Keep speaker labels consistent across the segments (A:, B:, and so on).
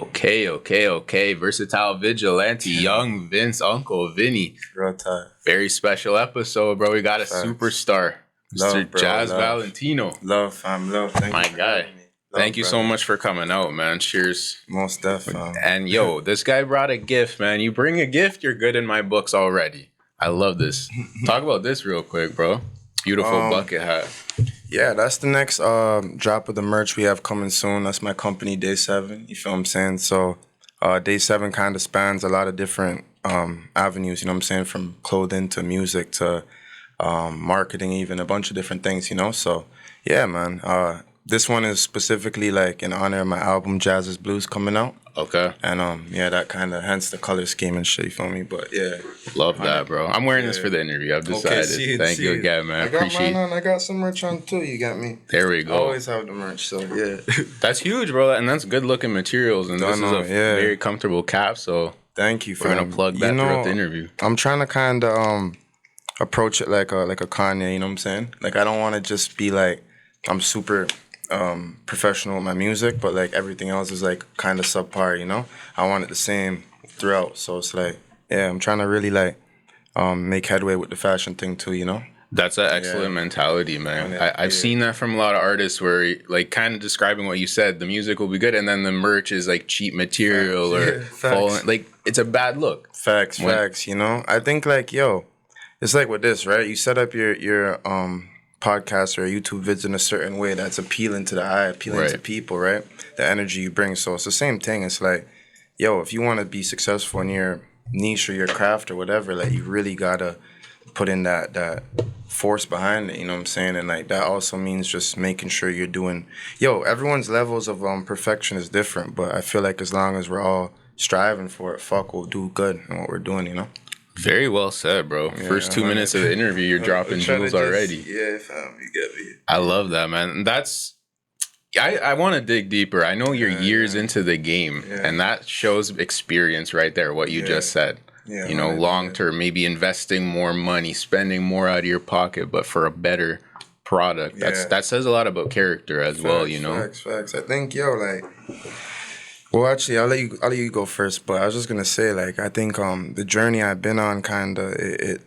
A: Okay. VersatileVigilante, Young Vince, Uncle Vinny.
B: Real time.
A: Very special episode, bro. We got a superstar, Mr. Jaz Valentino.
B: Love, fam. Love. Thank
A: My
B: you
A: guy. Thank you so much for coming out, man. Cheers.
B: Most definitely.
A: And yo, this guy brought a gift, man. You bring a gift, you're good in my books already. I love this. Talk about this real quick, bro. Beautiful bucket hat.
B: Yeah, that's the next drop of the merch we have coming soon. That's my company, Day7. You feel what I'm saying? So Day7 kind of spans a lot of different avenues, you know what I'm saying? From clothing to music to marketing, even a bunch of different things, you know? So yeah, man. This one is specifically like in honor of my album, Jazz's Blues, coming out.
A: Okay.
B: And yeah, that kind of, hence the color scheme and shit, you feel me? But yeah.
A: Love that, bro. I'm wearing this for the interview. I've decided. Thank you again, man.
B: I got mine on. I got some merch on too. You got me.
A: There we go.
B: I always have the merch, so yeah.
A: That's huge, bro. And that's good looking materials. And this is a very comfortable cap, so
B: thank you, fam.
A: We're going to plug that throughout the interview.
B: I'm trying to kind of approach it like a Kanye, you know what I'm saying? Like, I don't want to just be like, I'm super professional with my music, but like everything else is like kind of subpar, you know? I want it the same throughout. So it's like, yeah, I'm trying to really like make headway with the fashion thing too, you know?
A: That's an excellent mentality, man. I've seen that from a lot of artists where like kind of describing what you said, the music will be good and then the merch is like cheap material or falling, like it's a bad look.
B: Facts, you know? I think like, yo, it's like with this, right? You set up your podcast or YouTube vids in a certain way that's appealing to the eye, appealing to people, right? The energy you bring. So it's the same thing. It's like, yo, if you want to be successful in your niche or your craft or whatever, like you really gotta put in that force behind it, you know what I'm saying? And like that also means just making sure you're doing, everyone's levels of perfection is different, but I feel like as long as we're all striving for it, we'll do good in what we're doing, you know?
A: Very well said, bro. Yeah, First 2 minutes of the interview, you're dropping jewels already.
B: Yeah, fam, you get me.
A: I love that, man. That's, I want to dig deeper. I know you're years into the game, and that shows experience right there, what you just said. Yeah, you know, long term, maybe investing more money, spending more out of your pocket, but for a better product. That says a lot about character as well, you know?
B: Facts. I think, well, actually, I'll let you go first. But I was just gonna say, like, I think the journey I've been on it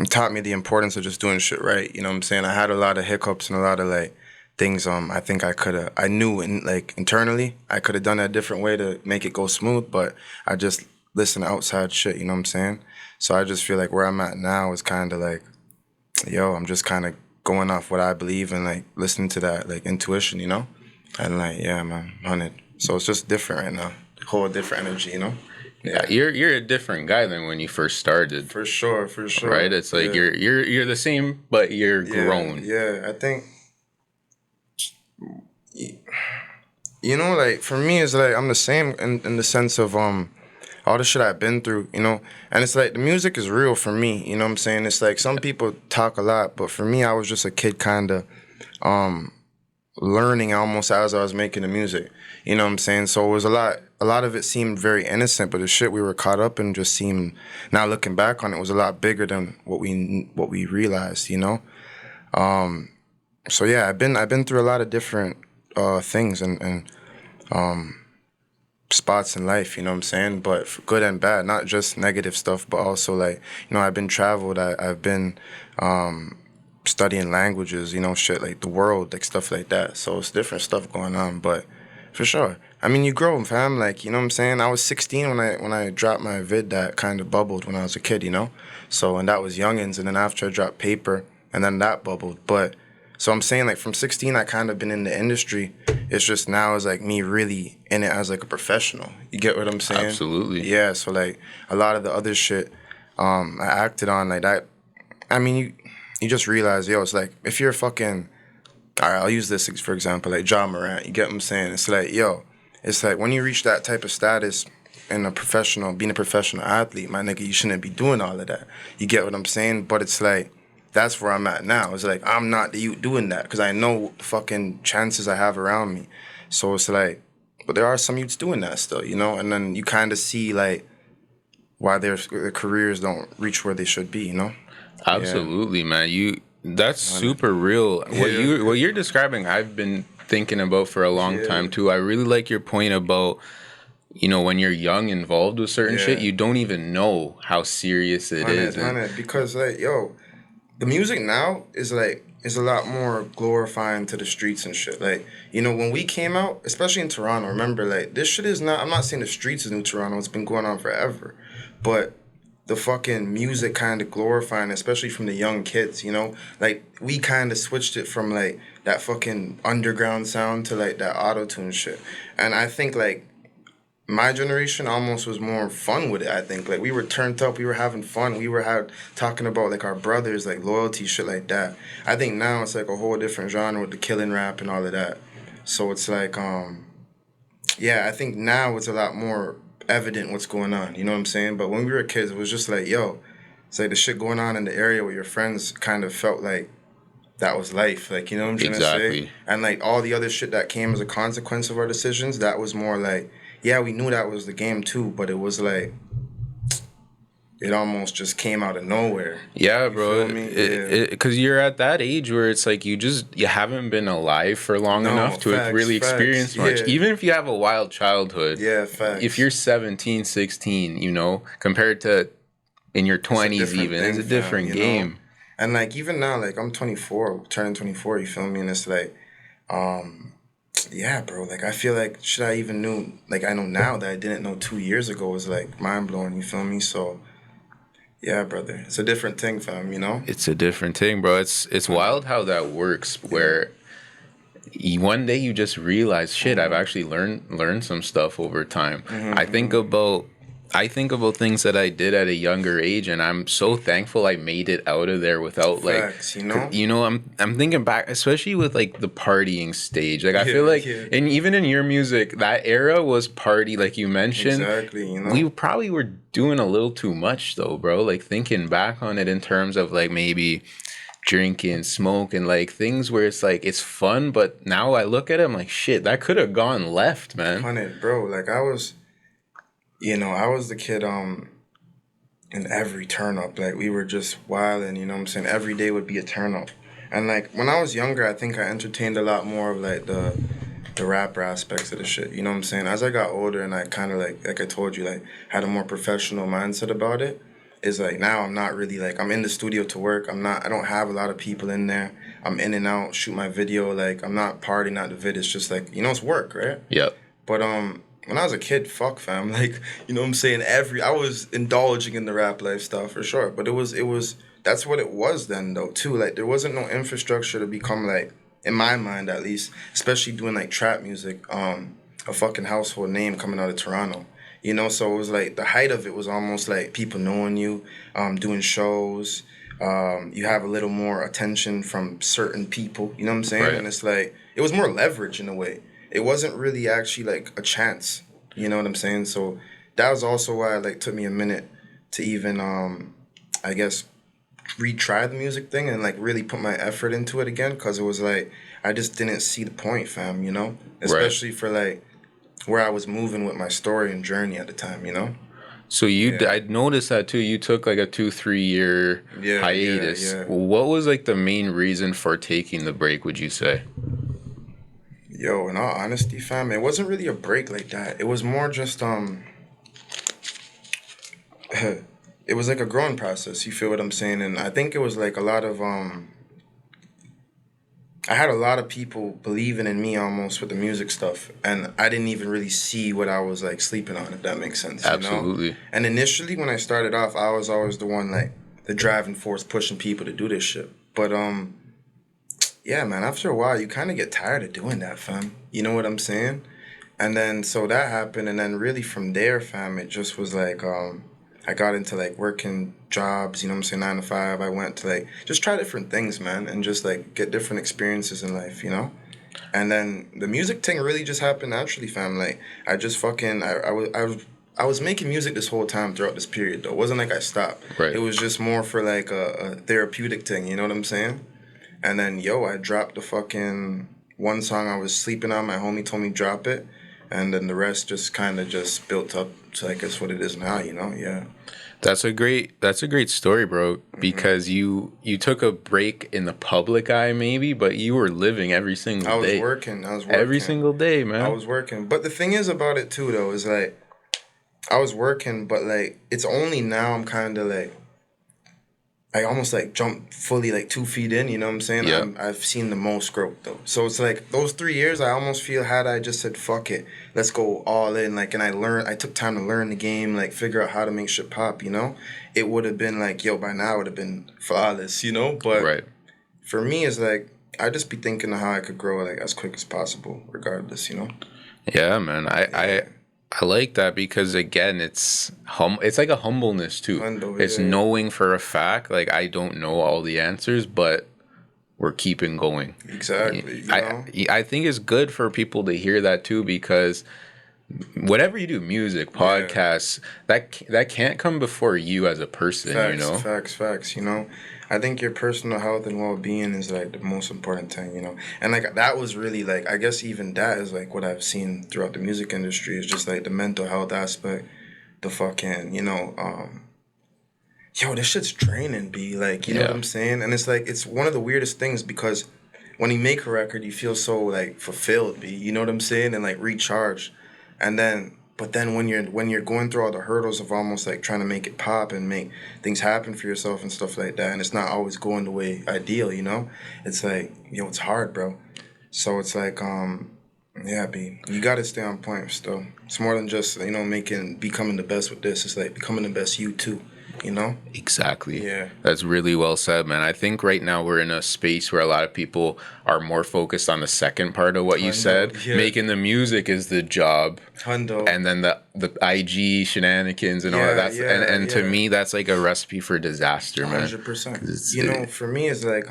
B: taught me the importance of just doing shit right. You know what I'm saying? I had a lot of hiccups and a lot of like things. I think I knew internally I could have done that a different way to make it go smooth. But I just listened to outside shit. You know what I'm saying? So I just feel like where I'm at now is kind of like, I'm just kind of going off what I believe and like listening to that like intuition. You know? And like, yeah, man, 100. So it's just different right now. Whole different energy, you know?
A: Yeah, you're a different guy than when you first started.
B: For sure.
A: Right? It's like you're the same, but you're grown.
B: Yeah, I think like for me it's like I'm the same in the sense of all the shit I've been through, you know? And it's like the music is real for me, you know what I'm saying? It's like some people talk a lot, but for me I was just a kid kinda learning almost as I was making the music. You know what I'm saying? So it was a lot of it seemed very innocent, but the shit we were caught up in just seemed, now looking back on it, was a lot bigger than what we realized, you know? So yeah, I've been through a lot of different things and spots in life, you know what I'm saying? But for good and bad, not just negative stuff, but also like, I've been traveled, I've been studying languages, shit like the world, like stuff like that. So it's different stuff going on, but for sure. I mean, you grow, fam. Like, you know what I'm saying? I was 16 when I dropped my vid that kind of bubbled when I was a kid, you know? So, and that was Youngins, and then after I dropped Paper, and then that bubbled. But, so I'm saying, like, from 16, I kind of been in the industry. It's just now is, like, me really in it as, like, a professional. You get what I'm saying?
A: Absolutely.
B: Yeah, so, like, a lot of the other shit I acted on, like, that. I mean, you just realize, it's like, if you're fucking... All right, I'll use this for example, like Ja Morant. You get what I'm saying? It's like, it's like when you reach that type of status in being a professional athlete, my nigga, you shouldn't be doing all of that. You get what I'm saying? But it's like, that's where I'm at now. It's like, I'm not the youth doing that because I know the fucking chances I have around me. So it's like, but there are some youths doing that still, you know? And then you kind of see like why their careers don't reach where they should be, you know?
A: Absolutely, man. That's super real. What you're describing, I've been thinking about for a long time too. I really like your point about, when you're young involved with certain shit, you don't even know how serious it is.
B: Because the music now is a lot more glorifying to the streets and shit. Like, when we came out, especially in Toronto, remember, like, this shit is not, I'm not saying the streets is New Toronto, it's been going on forever. But the fucking music kind of glorifying, especially from the young kids, Like, we kind of switched it from, like, that fucking underground sound to, like, that auto-tune shit. And I think, like, my generation almost was more fun with it, I think. Like, we were turned up, we were having fun, we were talking about, like, our brothers, like, loyalty, shit like that. I think now it's, like, a whole different genre with the killing rap and all of that. So it's, like, I think now it's a lot more evident what's going on, you know what I'm saying? But when we were kids, it was just like, it's like the shit going on in the area with your friends kind of felt like that was life, like, you know what I'm trying to say? And, like, all the other shit that came as a consequence of our decisions, that was more like, we knew that was the game too, but it was like, it almost just came out of nowhere.
A: Yeah, bro. Because you're at that age where it's like you haven't been alive for long enough to really experience much. Even if you have a wild childhood.
B: Yeah, facts.
A: If you're 17, 16, compared to in your 20s even, it's a different game.
B: And, like, even now, like, I'm 24, turning 24, you feel me? And it's like, bro, like, I feel like shit I even knew, like, I know now that I didn't know 2 years ago was, like, mind-blowing, you feel me? So, yeah, brother, it's a different thing, fam, It's
A: a different thing, bro. It's wild how that works, where one day you just realize, shit, I've actually learned some stuff over time. I think about things that I did at a younger age, and I'm so thankful I made it out of there without
B: facts,
A: I'm thinking back, especially with, like, the partying stage. Like, I feel like, and even in your music, that era was party, like you mentioned.
B: Exactly,
A: We probably were doing a little too much though, bro. Like, thinking back on it in terms of, like, maybe drinking, smoking, like, things where it's like it's fun, but now I look at it, I'm like, shit, that could have gone left, man.
B: 100, bro. Like, I was the kid in every turn up. Like, we were just wilding, you know what I'm saying? Every day would be a turn up. And, like, when I was younger, I think I entertained a lot more of, like, the rapper aspects of the shit, you know what I'm saying? As I got older and I kind of, like I told you, like, had a more professional mindset about it, is like, now I'm not really, like, I'm in the studio to work. I don't have a lot of people in there. I'm in and out, shoot my video. Like, I'm not partying out the vid. It's just, like, it's work, right?
A: Yep.
B: But, when I was a kid, fuck, fam. Like, you know what I'm saying? I was indulging in the rap lifestyle for sure. But it was, that's what it was then, though, too. Like, there wasn't no infrastructure to become, like, in my mind at least, especially doing, like, trap music, a fucking household name coming out of Toronto. So it was, like, the height of it was almost, like, people knowing you, doing shows. You have a little more attention from certain people, you know what I'm saying? Right. And it's, like, it was more leverage in a way. It wasn't really actually, like, a chance. You know what I'm saying? So that was also why it, like, took me a minute to even, I guess, retry the music thing and, like, really put my effort into it again. Because it was, like, I just didn't see the point, fam, Especially for, like, where I was moving with my story and journey at the time,
A: So I noticed that, too. You took, like, a 2-3 year hiatus. Yeah. What was, like, the main reason for taking the break, would you say?
B: Yo, in all honesty, fam, it wasn't really a break like that. It was more just, it was like a growing process, you feel what I'm saying? And I think it was like a lot of, I had a lot of people believing in me almost with the music stuff. And I didn't even really see what I was, like, sleeping on, if that makes sense.
A: Absolutely.
B: And initially, when I started off, I was always the one, like, the driving force pushing people to do this shit. But, yeah, man, after a while, you kind of get tired of doing that, fam. You know what I'm saying? And then, so that happened, and then really from there, fam, it just was like, I got into, like, working jobs, you know what I'm saying, 9 to 5. I went to, like, just try different things, man, and just, like, get different experiences in life, And then the music thing really just happened naturally, fam. Like, I just fucking, I was making music this whole time throughout this period, though. It wasn't like I stopped.
A: Right.
B: It was just more for, like, a therapeutic thing, you know what I'm saying? And then, I dropped the fucking one song I was sleeping on. My homie told me drop it. and then the rest just kind of just built up to I guess what it is now, you know. Yeah.
A: That's a great story, bro, because you took a break in the public eye maybe, but you were living every single day.
B: I was working.
A: Every single day, man.
B: I was working. But the thing is about it too though is like I was working, but like it's only now I'm kind of like I almost like jumped fully like 2 feet in, you know what I'm saying?
A: Yeah.
B: I've seen the most growth though. So it's like those 3 years I almost feel had I just said fuck it, let's go all in, like, and I took time to learn the game, like figure out how to make shit pop, you know? It would have been like, yo, by now it would have been flawless, you know? But
A: right.
B: For me it's like I just be thinking of how I could grow like as quick as possible regardless, you know?
A: Yeah, man. I like that because again, it's like a humbleness too. It's knowing for a fact, like I don't know all the answers, but we're keeping going.
B: Exactly. You know?
A: I think it's good for people to hear that too, because whatever you do, music, podcasts, that can't come before you as a person.
B: Facts,
A: you know,
B: facts. You know, I think your personal health and well-being is like the most important thing, you know. And like that was really like I guess even that is like what I've seen throughout the music industry is just like the mental health aspect, the fucking, you know, yo, this shit's draining, B. Like, you know what I'm saying? And it's like it's one of the weirdest things because when you make a record, you feel so like fulfilled, B. You know what I'm saying? And like recharged. But then when you're going through all the hurdles of almost like trying to make it pop and make things happen for yourself and stuff like that, and it's not always going the way ideal, you know, it's like, yo, it's hard, bro. So it's like, yeah, B, you gotta stay on point still. It's more than just, you know, becoming the best with this. It's like becoming the best you too. You know?
A: Exactly.
B: Yeah.
A: That's really well said, man. I think right now we're in a space where a lot of people are more focused on the second part of what you said. Yeah. Making the music is the job.
B: Hundo.
A: And then the IG shenanigans and all that. And to me, that's like a recipe for disaster, 100%, man.
B: 100%. You know, for me, it's like,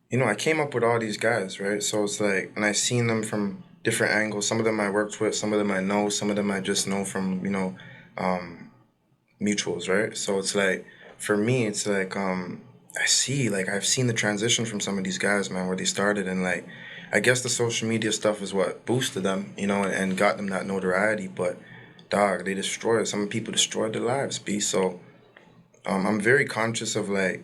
B: you know, I came up with all these guys, right? So it's like, and I seen them from different angles. Some of them I worked with, some of them I know, some of them I just know from, you know, mutuals, right? So it's like, for me, it's like, I've seen the transition from some of these guys, man, where they started, and like, I guess the social media stuff is what boosted them, you know, and got them that notoriety, but dog, some people destroyed their lives, B. So, I'm very conscious of like,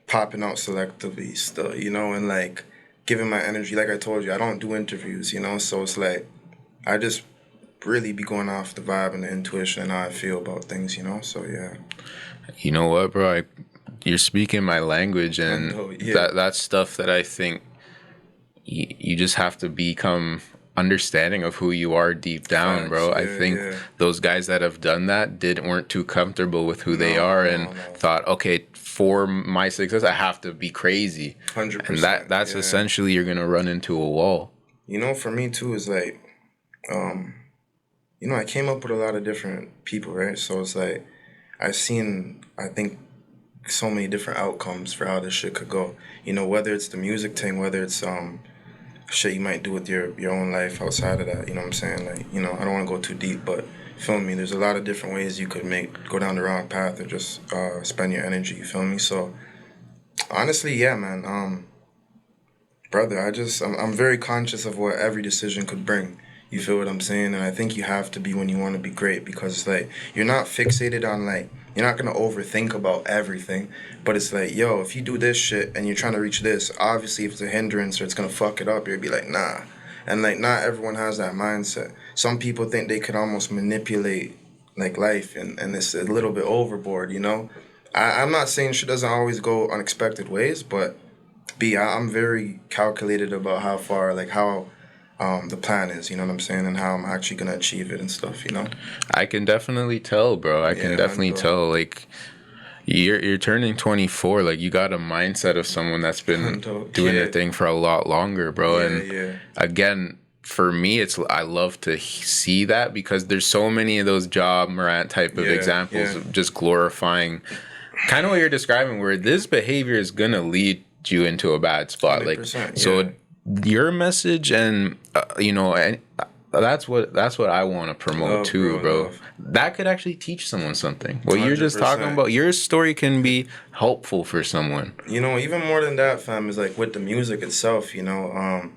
B: popping out selectively still, you know, and like, giving my energy, like I told you, I don't do interviews, you know, so it's like, I just really be going off the vibe and the intuition and how I feel about things, you know? So, yeah.
A: You know what, bro? You're speaking my language, and that's stuff that I think you just have to become understanding of who you are deep down. Facts, bro. I think those guys that have done that weren't too comfortable with who they are and thought, okay, for my success, I have to be crazy.
B: 100%.
A: And that's essentially you're going to run into a wall.
B: You know, for me, too, is like, you know, I came up with a lot of different people, right? So it's like, I've seen, I think, so many different outcomes for how this shit could go. You know, whether it's the music thing, whether it's shit you might do with your own life outside of that, you know what I'm saying? Like, you know, I don't want to go too deep, but feel me, there's a lot of different ways you could go down the wrong path or just spend your energy, you feel me? So, honestly, yeah, man, brother, I'm very conscious of what every decision could bring. You feel what I'm saying? And I think you have to be when you want to be great, because it's like, you're not fixated on like, you're not going to overthink about everything, but it's like, yo, if you do this shit and you're trying to reach this, obviously if it's a hindrance or it's going to fuck it up, you'll be like, nah. And like, not everyone has that mindset. Some people think they could almost manipulate like life, and it's a little bit overboard, you know? I'm not saying shit doesn't always go unexpected ways, but I'm very calculated about how far, like how the plan is, you know what I'm saying, and how I'm actually gonna achieve it and stuff, you know.
A: I can definitely tell, bro. I can definitely tell. Like, you're turning 24. Like, you got a mindset of someone that's been doing their thing for a lot longer, bro. Again, for me, I love to see that, because there's so many of those job Morant type of examples of just glorifying kind of what you're describing, where this behavior is gonna lead you into a bad spot. Like, so your message and you know, and that's what I want to promote too, bro. That could actually teach someone something. What 100%. You're just talking about, your story can be helpful for someone.
B: You know, even more than that, fam, is like with the music itself, you know,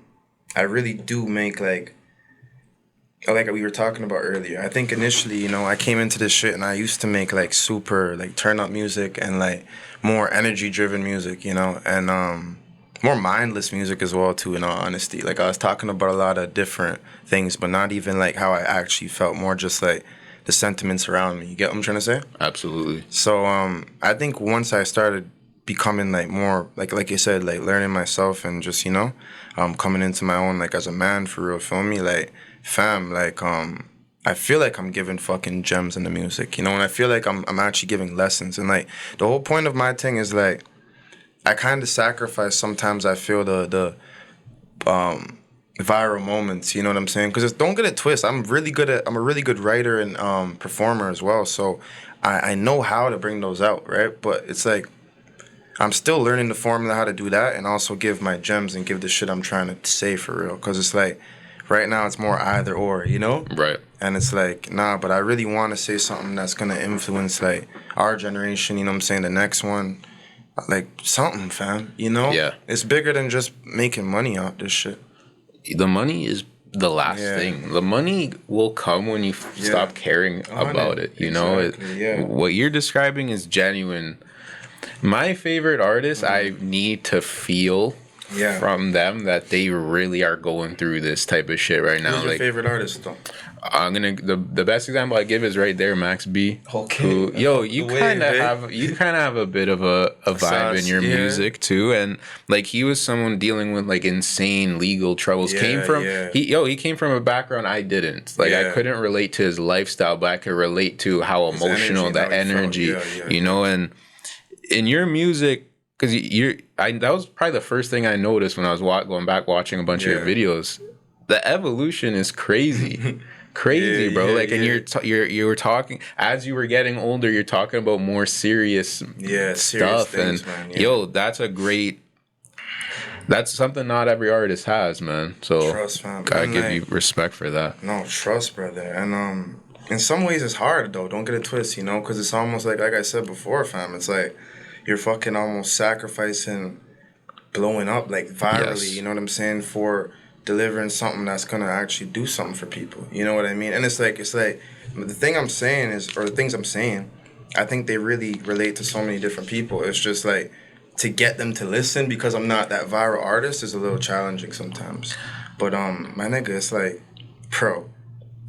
B: I really do make like we were talking about earlier. I think initially, you know, I came into this shit and I used to make like super like turn up music and like more energy driven music, you know, and more mindless music as well too, in all honesty. Like I was talking about a lot of different things, but not even like how I actually felt, more just like the sentiments around me. You get what I'm trying to say?
A: Absolutely.
B: So I think once I started becoming like more like you said, like learning myself and just, you know, coming into my own like as a man for real, feel me? Like fam, like I feel like I'm giving fucking gems in the music, you know, and I feel like I'm actually giving lessons. And like the whole point of my thing is like I kind of sacrifice sometimes. I feel the viral moments, you know what I'm saying? Because don't get it twisted. I'm a really good writer and performer as well. So I know how to bring those out, right? But it's like I'm still learning the formula how to do that and also give my gems and give the shit I'm trying to say for real. Because it's like right now it's more either or, you know?
A: Right.
B: And it's like, nah, but I really want to say something that's going to influence like our generation, you know what I'm saying? The next one. Like something, fam, you know?
A: Yeah.
B: It's bigger than just making money off this shit.
A: The money is the last thing. The money will come when you stop caring about it. You know, what you're describing is genuine. My favorite artists, I need to feel from them that they really are going through this type of shit right now.
B: Who's your favorite artist though?
A: The best example I give is right there, Max B.
B: Okay.
A: Who, you kind of have a bit of a vibe in your music too, and like he was someone dealing with like insane legal troubles. He came from a background I didn't. Like I couldn't relate to his lifestyle, but I could relate to how emotional that energy, you know, and in your music. Because that was probably the first thing I noticed when I was going back watching a bunch of your videos. The evolution is crazy. Crazy, bro. And you were talking as you were getting older. You're talking about more serious stuff,
B: things,
A: and man, that's something not every artist has, man. So
B: trust, fam.
A: Gotta give you respect for that.
B: No, trust, brother. And in some ways it's hard though. Don't get it twisted, you know, because it's almost like I said before, fam. It's like you're fucking almost sacrificing blowing up like virally. You know what I'm saying, for delivering something that's gonna actually do something for people. You know what I mean? And it's like the thing I'm saying is, or the things I'm saying, I think they really relate to so many different people. It's just like to get them to listen, because I'm not that viral artist, is a little challenging sometimes. But my nigga, it's like, bro,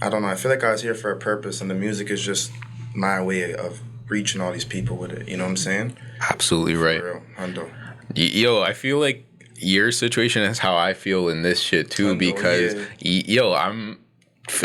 B: I don't know. I feel like I was here for a purpose, and the music is just my way of reaching all these people with it. You know what I'm saying?
A: Absolutely right.
B: For real, Hundo.
A: Yo, I feel like your situation is how I feel in this shit too, because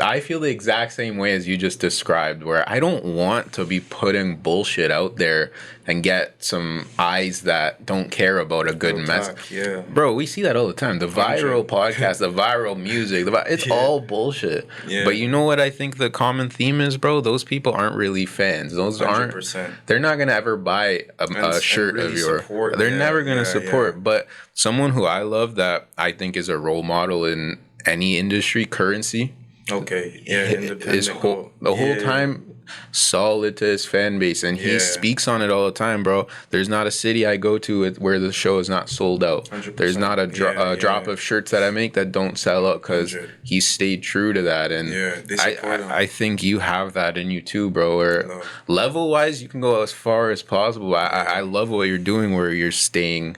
A: I feel the exact same way as you just described, where I don't want to be putting bullshit out there and get some eyes that don't care about a good message.
B: Yeah.
A: Bro, we see that all the time. The viral podcast, the viral music, it's all bullshit. Yeah. But you know what I think the common theme is, bro? Those people aren't really fans. Those 100%. aren't. They're not going to ever buy a shirt really of yours. They're never going to support. Yeah. But someone who I love that I think is a role model in any industry, Currency.
B: Okay, yeah,
A: the whole time solid to his fan base, and he speaks on it all the time, bro. There's not a city I go to where the show is not sold out. 100%. There's not a drop of shirts that I make that don't sell out, because he stayed true to that. And I think you have that in you too, bro. Or level wise, you can go as far as possible. I love what you're doing, where you're staying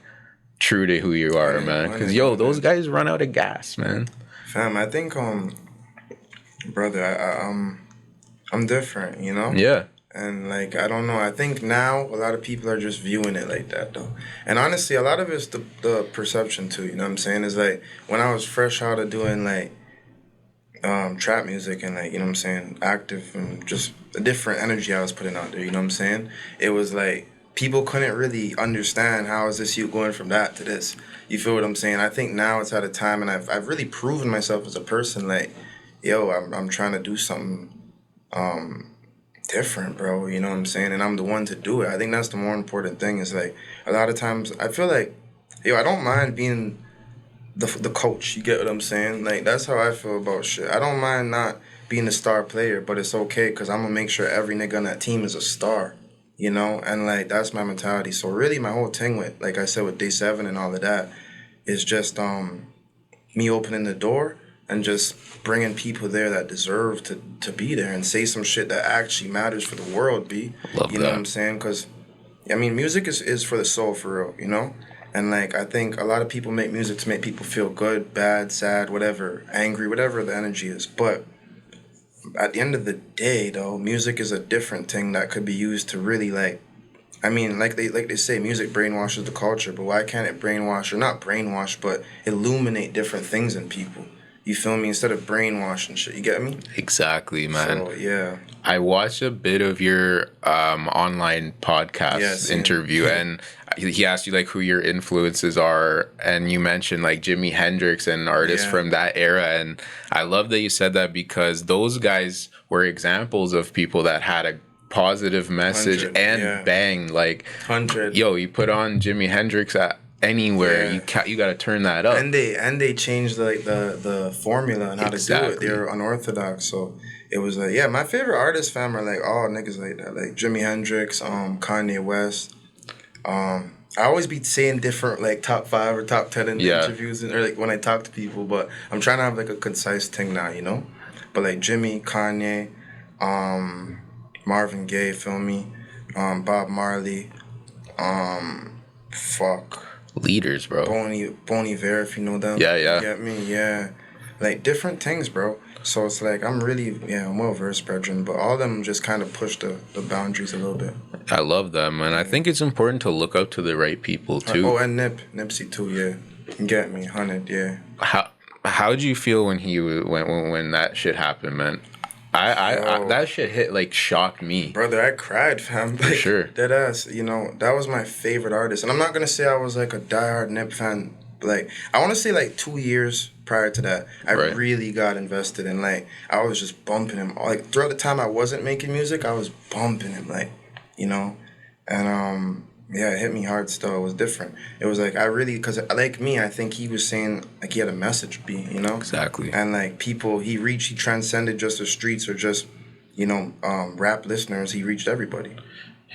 A: true to who you are, man. Because those guys run out of gas, man.
B: Fam, I think brother, I'm different, you know?
A: Yeah.
B: And, like, I don't know. I think now a lot of people are just viewing it like that, though. And honestly, a lot of it's the perception, too, you know what I'm saying? It's like, when I was fresh out of doing, like, trap music and, like, you know what I'm saying, active and just a different energy I was putting out there, you know what I'm saying? It was like, people couldn't really understand how is this you going from that to this. You feel what I'm saying? I think now it's at a time, and I've really proven myself as a person, like, yo, I'm trying to do something different, bro. You know what I'm saying? And I'm the one to do it. I think that's the more important thing. Is like a lot of times I feel like, I don't mind being the coach. You get what I'm saying? Like that's how I feel about shit. I don't mind not being a star player, but it's okay because I'm gonna make sure every nigga on that team is a star. You know, and like that's my mentality. So really, my whole thing with, like I said, with Day7 and all of that is just me opening the door and just bringing people there that deserve to be there and say some shit that actually matters for the world,
A: Love
B: you know
A: that.
B: what I'm saying? Because, I mean, music is for the soul, for real, you know? And, like, I think a lot of people make music to make people feel good, bad, sad, whatever, angry, whatever the energy is. But at the end of the day, though, music is a different thing that could be used to really, like, I mean, like they say, music brainwashes the culture, but why can't it brainwash, or not brainwash, but illuminate different things in people? You feel me? Instead of brainwashing shit, you get me?
A: Exactly, man.
B: So, yeah.
A: I watched a bit of your online podcast interview, and he asked you like who your influences are, and you mentioned like Jimi Hendrix and artists from that era, and I love that you said that because those guys were examples of people that had a positive message and bang, like
B: 100.
A: Yo, you put on Jimi Hendrix at anywhere, you got to turn that up.
B: And they changed like the formula and how to do it. They're unorthodox, so it was like, yeah, my favorite artists, fam, are like all niggas like that, like Jimi Hendrix, Kanye West. I always be saying different like top 5 or top 10 in interviews or like when I talk to people, but I'm trying to have like a concise thing now, you know. But like Jimmy, Kanye, Marvin Gaye, feel me, Bob Marley,
A: leaders, bro.
B: Bon Iver, if you know them.
A: Yeah.
B: You get me? Yeah. Like, different things, bro. So it's like, I'm really, I'm well-versed, brethren, but all of them just kind of push the boundaries a little bit.
A: I love them, and I think it's important to look up to the right people, too.
B: Oh, and Nipsey, too, yeah. You get me? 100, yeah.
A: How'd you feel when when that shit happened, man? I that shit hit, like, shocked me.
B: Brother, I cried, fam. Like,
A: for sure.
B: Deadass, you know, that was my favorite artist. And I'm not going to say I was, like, a diehard Nip fan. Like, I want to say, like, 2 years prior to that, I really got invested in, like, I was just bumping him. Like, throughout the time I wasn't making music, I was bumping him, like, you know? And, yeah, it hit me hard still. It was different. It was, like, because, like me, I think he was saying, like, he had a message, you know?
A: Exactly.
B: And, like, people, he transcended just the streets or just, you know, rap listeners. He reached everybody.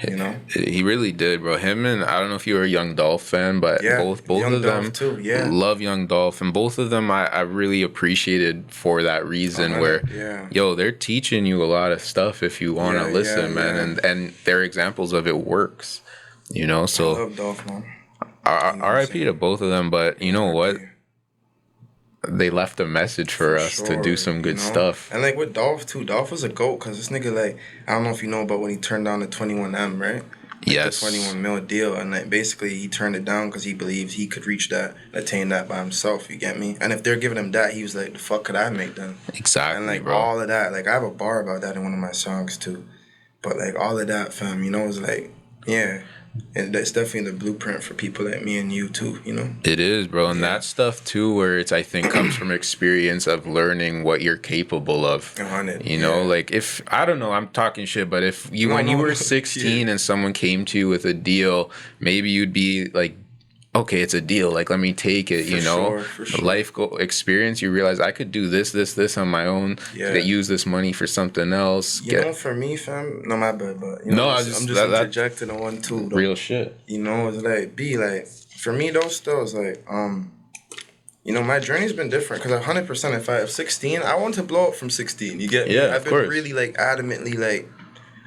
B: You know,
A: he really did, bro. Him and I don't know if you were a Young Dolph fan, but both
B: Young
A: of them
B: too,
A: love Young Dolph, and both of them I really appreciated for that reason. Yo, they're teaching you a lot of stuff if you want to listen, man, and their examples of it works. You know, so
B: I love Dolph, man.
A: R.I.P. to both of them, but you know what? They left a message for us to do some good stuff.
B: And like with Dolph too, Dolph was a GOAT because this nigga, like, I don't know if you know about when he turned down the 21M, right? Like
A: yes.
B: The 21 mil deal, and like basically he turned it down because he believed he could attain that by himself. You get me? And if they're giving him that, he was like, the fuck could I make then?
A: Exactly.
B: And like
A: bro.
B: all of that, like I have a bar about that in one of my songs too. But like all of that, fam, you know, is like, yeah. And that's definitely the blueprint for people like me and you too, you know?
A: It is, bro. And that stuff too, where it's, I think, comes from experience of learning what you're capable of. You know, like if, I don't know, I'm talking shit, but if you, when you were 16 and someone came to you with a deal, maybe you'd be like, okay, it's a deal. Like, let me take it, you know?
B: For sure.
A: Life experience, you realize I could do this on my own. Yeah. Use this money for something else.
B: You know, for me, fam, no, my bad, but, you know, I'm just interjecting on one, too. Though.
A: Real shit.
B: You know, it's like, for me, though, still, it's like, you know, my journey's been different because 100%, if I have 16, I want to blow up from 16. You get me?
A: Yeah,
B: I've been really, like, adamantly, like,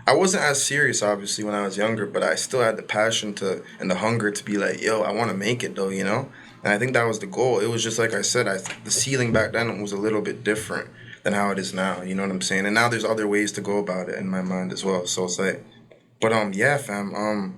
B: I wasn't as serious, obviously, when I was younger, but I still had the passion and the hunger to be like, yo, I want to make it, though, you know? And I think that was the goal. It was just like I said, the ceiling back then was a little bit different than how it is now, you know what I'm saying? And now there's other ways to go about it in my mind as well. So it's like, but, yeah, fam,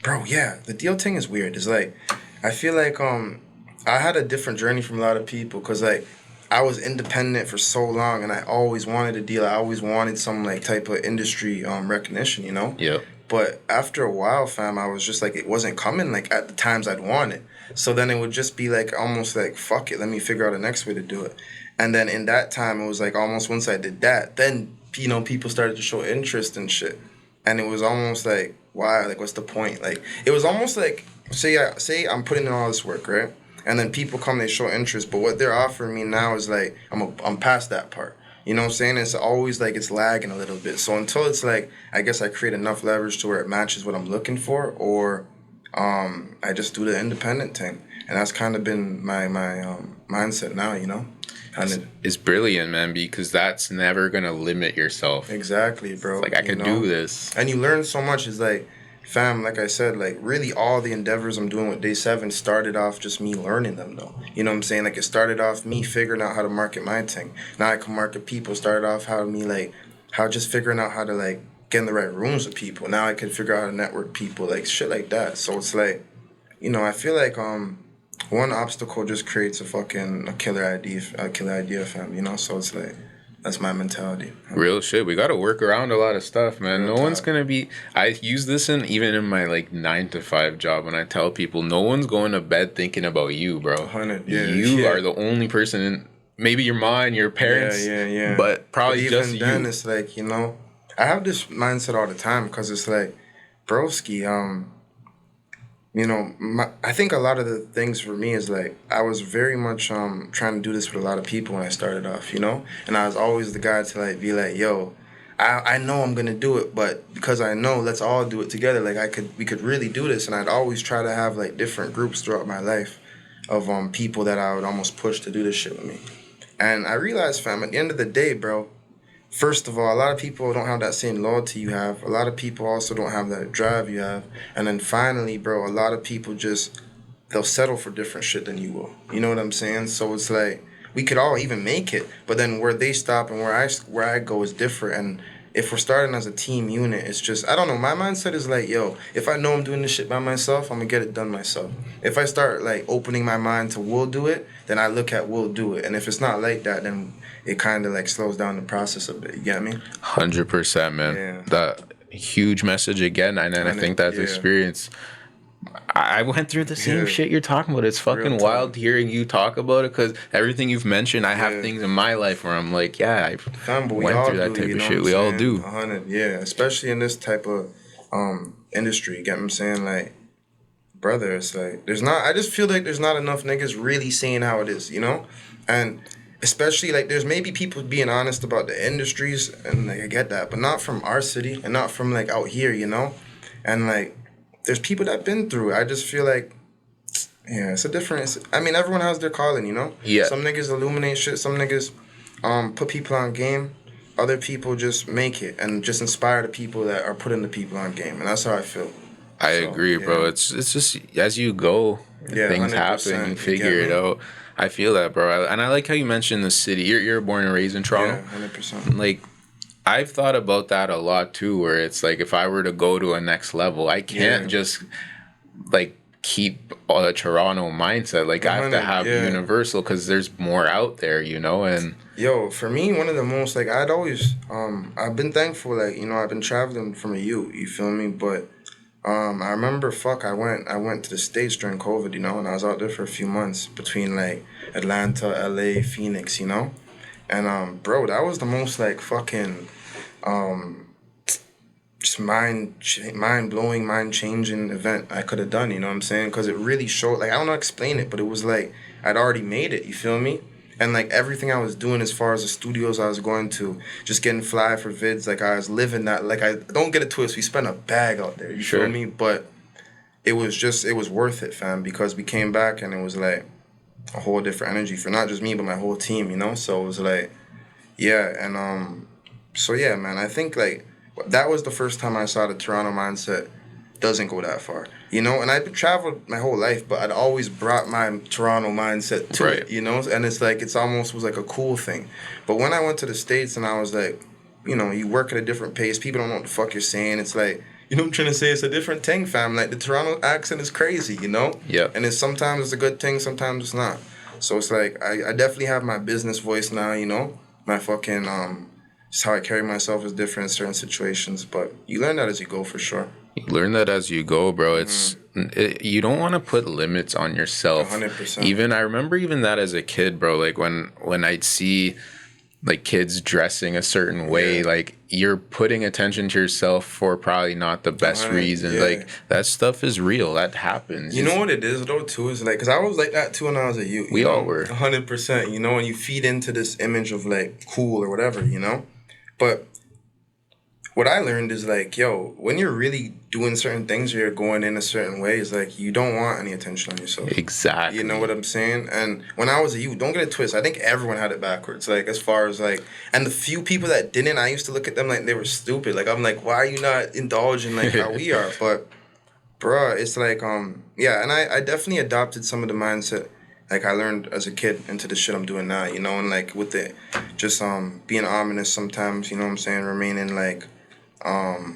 B: bro, yeah, the deal thing is weird. It's like, I feel like, I had a different journey from a lot of people because, like, I was independent for so long, and I always wanted a deal. I always wanted some, like, type of industry recognition, you know?
A: Yeah.
B: But after a while, fam, I was just like, it wasn't coming, like, at the times I'd want it. So then it would just be, like, almost like, fuck it, let me figure out a next way to do it. And then in that time, it was, like, almost once I did that, then, you know, people started to show interest and shit. And it was almost like, why? Like, what's the point? Like, it was almost like, say I'm putting in all this work, right? And then people come, they show interest, but what they're offering me now is like, I'm past that part. You know what I'm saying? It's always like it's lagging a little bit. So until it's like, I guess I create enough leverage to where it matches what I'm looking for, or I just do the independent thing. And that's kind of been my mindset now, you know?
A: It's brilliant, man, because that's never going to limit yourself.
B: Exactly, bro.
A: It's like, I could do this.
B: And you learn so much. It's like, fam, like I said, like, really all the endeavors I'm doing with Day7 started off just me learning them, though. You know what I'm saying? Like, it started off me figuring out how to market my thing. Now I can market people. Started off how just figuring out how to, like, get in the right rooms with people. Now I can figure out how to network people, like, shit like that. So it's like, you know, I feel like, one obstacle just creates a killer idea, fam, you know? So it's like, that's my mentality.
A: Real shit. We got to work around a lot of stuff, man. No one's going to be... I use this even in my, like, 9-to-5 job when I tell people, no one's going to bed thinking about you, bro.
B: 100, yeah.
A: You are the only person in... Maybe your mom, your parents.
B: Yeah.
A: But probably
B: but
A: just
B: even then,
A: you.
B: it's like, you know... I have this mindset all the time because it's like, broski, you know, I think a lot of the things for me is like I was very much trying to do this with a lot of people when I started off, you know? And I was always the guy to like be like, yo, I know I'm gonna do it, but because I know, let's all do it together. Like we could really do this. And I'd always try to have like different groups throughout my life of people that I would almost push to do this shit with me. And I realized, fam, at the end of the day, bro, first of all, a lot of people don't have that same loyalty you have. A lot of people also don't have that drive you have. And then finally, bro, a lot of people they'll settle for different shit than you will. You know what I'm saying? So it's like, we could all even make it, but then where they stop and where I go is different. And if we're starting as a team unit, it's just, I don't know, my mindset is like, yo, if I know I'm doing this shit by myself, I'm gonna get it done myself. If I start like opening my mind to we'll do it, then I look at we'll do it. And if it's not like that, then it kind of like slows down the process a bit. You get me?
A: 100%, man.
B: Yeah.
A: That huge message again, and I think that's experience. I went through the same shit you're talking about. It's fucking wild hearing you talk about it because everything you've mentioned, I have things in my life where I'm like, I went through that type of shit. We all do.
B: 100, yeah. Especially in this type of industry. You get what I'm saying? Like, brother, it's like, I just feel like there's not enough niggas really saying how it is, you know? And especially, like, there's maybe people being honest about the industries, and, like, I get that, but not from our city, and not from, like, out here, you know? And, like, there's people that been through it. I just feel like, it's a difference. I mean, everyone has their calling, you know?
A: Yeah.
B: Some niggas illuminate shit, some niggas put people on game, other people just make it, and just inspire the people that are putting the people on game, and that's how I feel.
A: I agree, bro. It's just, as you go, things happen, you figure it out. I feel that, bro. And I like how you mentioned the city. You're born and raised in Toronto.
B: Yeah, 100%.
A: Like, I've thought about that a lot too, where it's like if I were to go to a next level, I can't just like keep a Toronto mindset. Like, I have to have universal because there's more out there, you know? And
B: yo, for me, one of the most, like, I'd always I've been thankful, like, you know, I've been traveling from a youth, you feel me? But I remember, I went to the States during COVID, you know, and I was out there for a few months between, like, Atlanta, LA, Phoenix, you know? And, bro, that was the most, like, fucking, just mind-blowing, mind-changing event I could have done, you know what I'm saying? Because it really showed, like, I don't know how to explain it, but it was, like, I'd already made it, you feel me? And, like, everything I was doing as far as the studios I was going to, just getting fly for vids, like, I was living that, like, I don't get it twisted, we spent a bag out there, you feel me? But it was worth it, fam, because we came back and it was, like, a whole different energy for not just me, but my whole team, you know? So it was, like, so, yeah, man, I think, like, that was the first time I saw the Toronto mindset doesn't go that far, you know? And I've traveled my whole life, but I'd always brought my Toronto mindset to it, you know? And it's like, it's almost was like a cool thing. But when I went to the States and I was like, you know, you work at a different pace, people don't know what the fuck you're saying. It's like, you know what I'm trying to say? It's a different thing, fam. Like, the Toronto accent is crazy, you know?
A: Yeah.
B: And sometimes it's a good thing, sometimes it's not. So it's like, I definitely have my business voice now, you know? My fucking, just how I carry myself is different in certain situations. But you learn that as you go, for sure.
A: You learn that as you go, bro. It's you don't want to put limits on yourself.
B: 100%.
A: I remember that as a kid, bro. Like, when I'd see, like, kids dressing a certain way, like, you're putting attention to yourself for probably not the best reason. Like, that stuff is real. That happens.
B: You know what it is, though, too? Is like, because I was like that, too, when I was a youth.
A: We all were.
B: 100%, you know, and you feed into this image of, like, cool or whatever, you know? But what I learned is like, yo, when you're really doing certain things or you're going in a certain way, it's like you don't want any attention on yourself.
A: Exactly.
B: You know what I'm saying? And when I was a youth, don't get it twisted. I think everyone had it backwards. Like as far as like, and the few people that didn't, I used to look at them like they were stupid. Like I'm like, why are you not indulging like how we are? But bruh, it's like yeah, and I definitely adopted some of the mindset like I learned as a kid into the shit I'm doing now, you know, and like with it just being ominous sometimes, you know what I'm saying, remaining like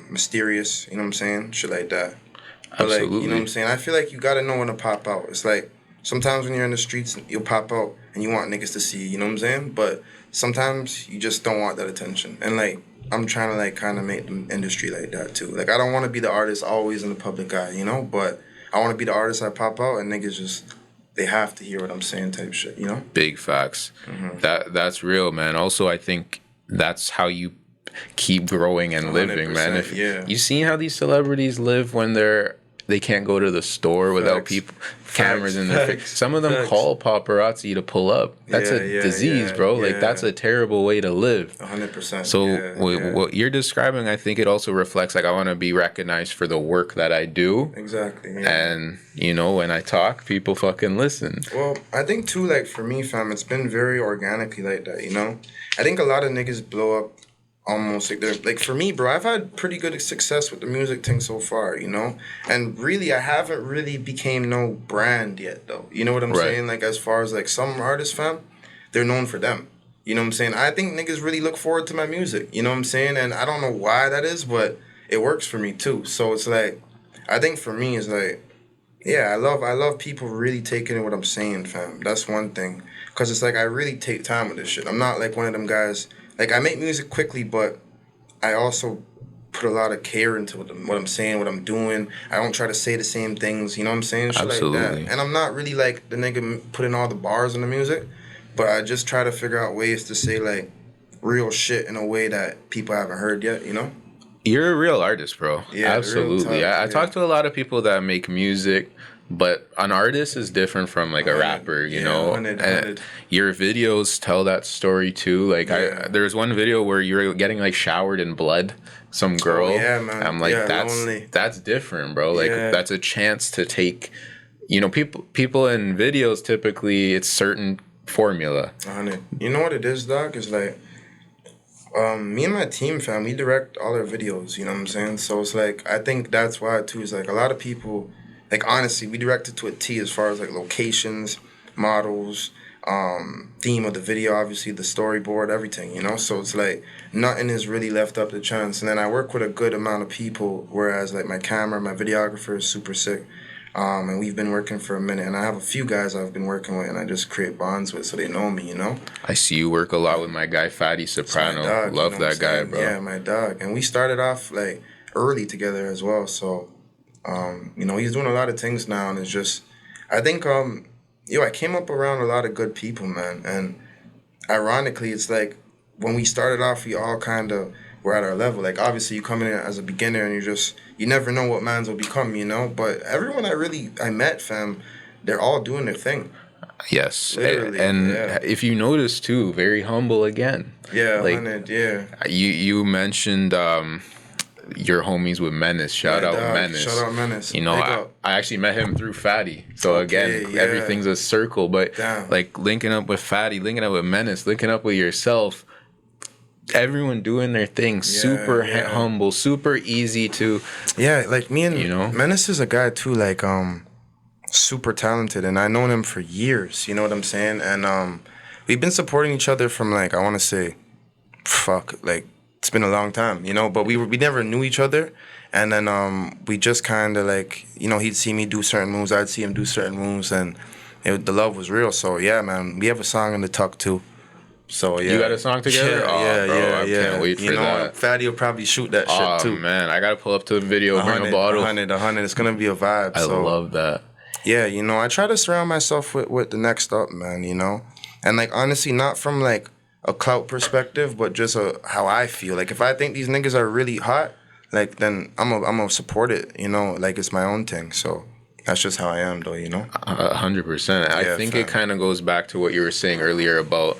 B: mysterious, you know what I'm saying? Shit like that. But like, you know what I'm saying? I feel like you gotta know when to pop out. It's like sometimes when you're in the streets you'll pop out and you want niggas to see you, you know what I'm saying? But sometimes you just don't want that attention. And like I'm trying to like kind of make the industry like that too. Like I don't want to be the artist always in the public eye, you know? But I want to be the artist I pop out and niggas just they have to hear what I'm saying type shit, you know?
A: Big facts. That's real, man. Also, I think that's how you keep growing and living, man. If you seen how these celebrities live when they can't go to the store without people cameras in their face. Some of them call paparazzi to pull up. That's a disease, bro. Like that's a terrible way to live.
B: 100%.
A: So what you're describing, I think it also reflects like I want to be recognized for the work that I do.
B: Exactly.
A: And you know, when I talk, people fucking listen.
B: Well, I think too, like for me, fam, it's been very organically like that. You know, I think a lot of niggas blow up. Almost like they're like for me, bro. I've had pretty good success with the music thing so far, you know. And really, I haven't really became no brand yet, though. You know what I'm saying? Like as far as like some artists, fam, they're known for them. You know what I'm saying? I think niggas really look forward to my music. You know what I'm saying? And I don't know why that is, but it works for me too. So it's like, I think for me, it's like, yeah, I love people really taking in what I'm saying, fam. That's one thing, cause it's like I really take time with this shit. I'm not like one of them guys. Like, I make music quickly, but I also put a lot of care into what I'm saying, what I'm doing. I don't try to say the same things, you know what I'm saying? Shit
A: Absolutely.
B: like that. And I'm not really, like, the nigga putting all the bars in the music, but I just try to figure out ways to say, like, real shit in a way that people haven't heard yet, you know?
A: You're a real artist, bro.
B: Yeah,
A: absolutely. I talk to a lot of people that make music, but an artist is different from like a rapper, you know.
B: 100.
A: Your videos tell that story too. Like there's one video where you're getting like showered in blood, some girl.
B: Oh, yeah, man.
A: I'm like that's different, bro. Like that's a chance to take. You know, people in videos typically it's certain formula.
B: 100. You know what it is, Doc? It's like. Me and my team, fam, we direct all our videos, you know what I'm saying? So it's like, I think that's why, too, is like a lot of people, like, honestly, we direct it to a T as far as, like, locations, models, theme of the video, obviously, the storyboard, everything, you know? So it's like, nothing is really left up to chance. And then I work with a good amount of people, whereas, like, my camera, my videographer is super sick. And we've been working for a minute, and I have a few guys I've been working with, and I just create bonds with, so they know me, you know?
A: I see you work a lot with my guy, Fatty Soprano.
B: Dog,
A: love
B: you know
A: that guy, bro.
B: Yeah, my dog. And we started off, like, early together as well, so, you know, he's doing a lot of things now, and it's just, I think, I came up around a lot of good people, man, and ironically, it's like, when we started off, we all kind of were at our level. Like, obviously, you come in as a beginner, and you never know what mans will become, you know? But everyone I met, fam, they're all doing their thing.
A: Yes.
B: Literally,
A: and if you notice, too, very humble again.
B: Yeah,
A: like,
B: 100, yeah.
A: You mentioned your homies with Mnnyyz. Shout out Mnnyyz.
B: Shout out Mnnyyz.
A: You know, I actually met him through Fatty. So, again, everything's a circle. But, like, linking up with Fatty, linking up with Mnnyyz, linking up with yourself, everyone doing their thing, super humble, super easy to.
B: Yeah, like me and Mnnyyz is a guy too, like super talented, and I've known him for years. You know what I'm saying? And we've been supporting each other from like I want to say, like it's been a long time, you know. But we never knew each other, and then we just kind of like he'd see me do certain moves, I'd see him do certain moves, and the love was real. So yeah, man, we have a song in the tuck too. So yeah,
A: you got a song together? I can't wait for that.
B: Fatty will probably shoot that shit too.
A: Oh man, I gotta pull up to the video, bring a bottle.
B: 100. It's gonna be a vibe.
A: I love that.
B: Yeah, I try to surround myself with the next up, man. And like honestly, not from like a clout perspective, but just how I feel. Like if I think these niggas are really hot, like then I'm gonna support it. Like it's my own thing. So. That's just how I am, though.
A: 100%. I think it kind of goes back to what you were saying earlier about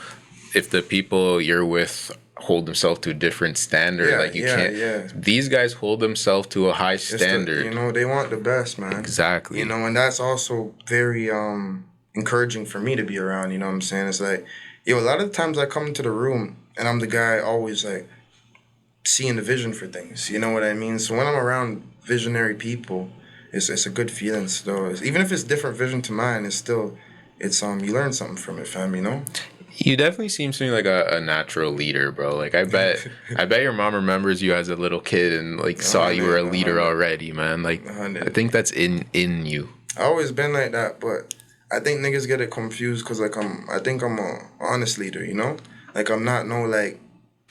A: if the people you're with hold themselves to a different standard.
B: Yeah,
A: Like you can't. These guys hold themselves to a high standard.
B: You know, they want the best, man.
A: Exactly.
B: You know, and that's also very encouraging for me to be around. You know what I'm saying? It's like, yo, a lot of the times I come into the room and I'm the guy always like seeing the vision for things. You know what I mean? So when I'm around visionary people, it's a good feeling still. Even if it's different vision to mine, it's still, you learn something from it, fam, you know?
A: You definitely seem to me like a natural leader, bro. Like I bet your mom remembers you as a little kid and like saw you were a leader already, man. Like I think that's in you.
B: I always been like that, but I think niggas get it confused because like I think I'm a honest leader, you know? Like I'm not no like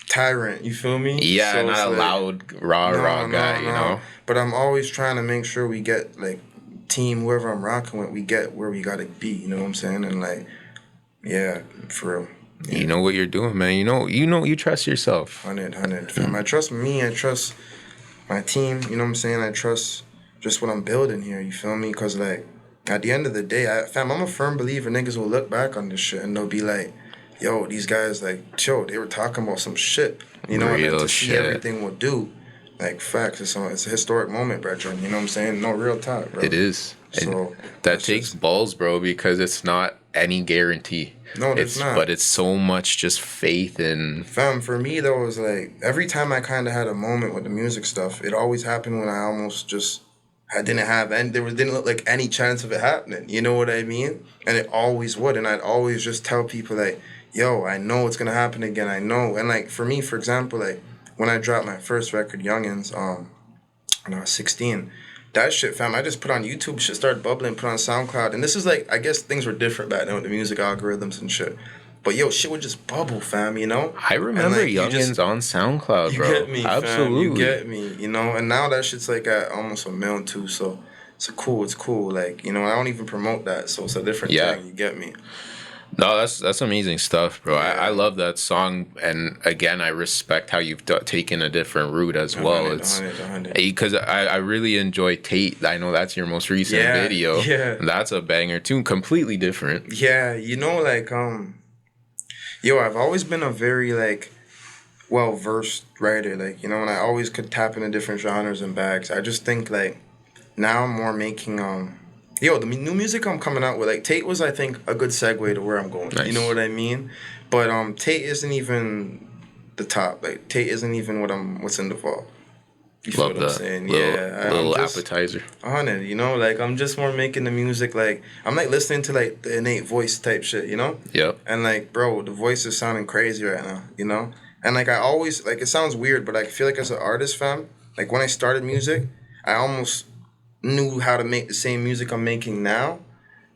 B: tyrant, you feel me?
A: Yeah,
B: so
A: not a
B: like,
A: loud raw guy, you know?
B: But I'm always trying to make sure we get like team, whoever I'm rocking with, we get where we gotta be, you know what I'm saying? And like, yeah, for real. Yeah.
A: You know what you're doing, man. You trust yourself.
B: 100. Fam. I trust me, I trust my team, you know what I'm saying? I trust just what I'm building here, you feel me? Because like, at the end of the day, I'm a firm believer niggas will look back on this shit and they'll be like, yo, these guys, like, chill, they were talking about some shit. You know,
A: real
B: and to
A: shit.
B: see everything we'll do, like, facts, it's a historic moment, brethren. You know what I'm saying? No, real talk, bro.
A: It is. So that takes balls, bro, because it's not any guarantee.
B: No, it's not.
A: But it's so much just faith in...
B: Fam, for me, though, it was like, every time I kind of had a moment with the music stuff, it always happened when I almost just... I didn't have, and didn't look like any chance of it happening. You know what I mean? And it always would. And I'd always just tell people, like, yo, I know it's going to happen again. I know. And, like, for me, for example, like, when I dropped my first record, Youngins, when I was 16, that shit, fam, I just put on YouTube, shit started bubbling, put on SoundCloud. And this is, like, I guess things were different back then with the music algorithms and shit. But, yo, shit would just bubble, fam, you know?
A: I remember like, Youngins on SoundCloud, bro.
B: You get me,
A: absolutely.
B: Fam. You get me, you know? And now that shit's, like, at almost 1 million, too. So, it's cool. Like, you know, I don't even promote that. So, it's a different thing. You get me?
A: No, that's amazing stuff, bro. Yeah. I love that song. And, again, I respect how you've taken a different route as well.
B: 100.
A: Because I really enjoy Tate. I know that's your most recent video.
B: Yeah.
A: That's a banger, too. Completely different.
B: Yeah, you know, like, yo, I've always been a very, like, well-versed writer, like, you know, and I always could tap into different genres and bags. I just think, like, now I'm more making, yo, the new music I'm coming out with, like, Tate was, I think, a good segue to where I'm going. Nice. You know what I mean? But, Tate isn't even the top. Like, Tate isn't even what's in the fall. You feel what I'm saying?
A: Little appetizer.
B: 100, you know? Like, I'm just more making the music, like, I'm, like, listening to, like, the innate voice type shit, you know?
A: Yep.
B: And, like, bro, the voice is sounding crazy right now, you know? And, like, I always, like, it sounds weird, but I feel like as an artist, fam, like, when I started music, I almost knew how to make the same music I'm making now.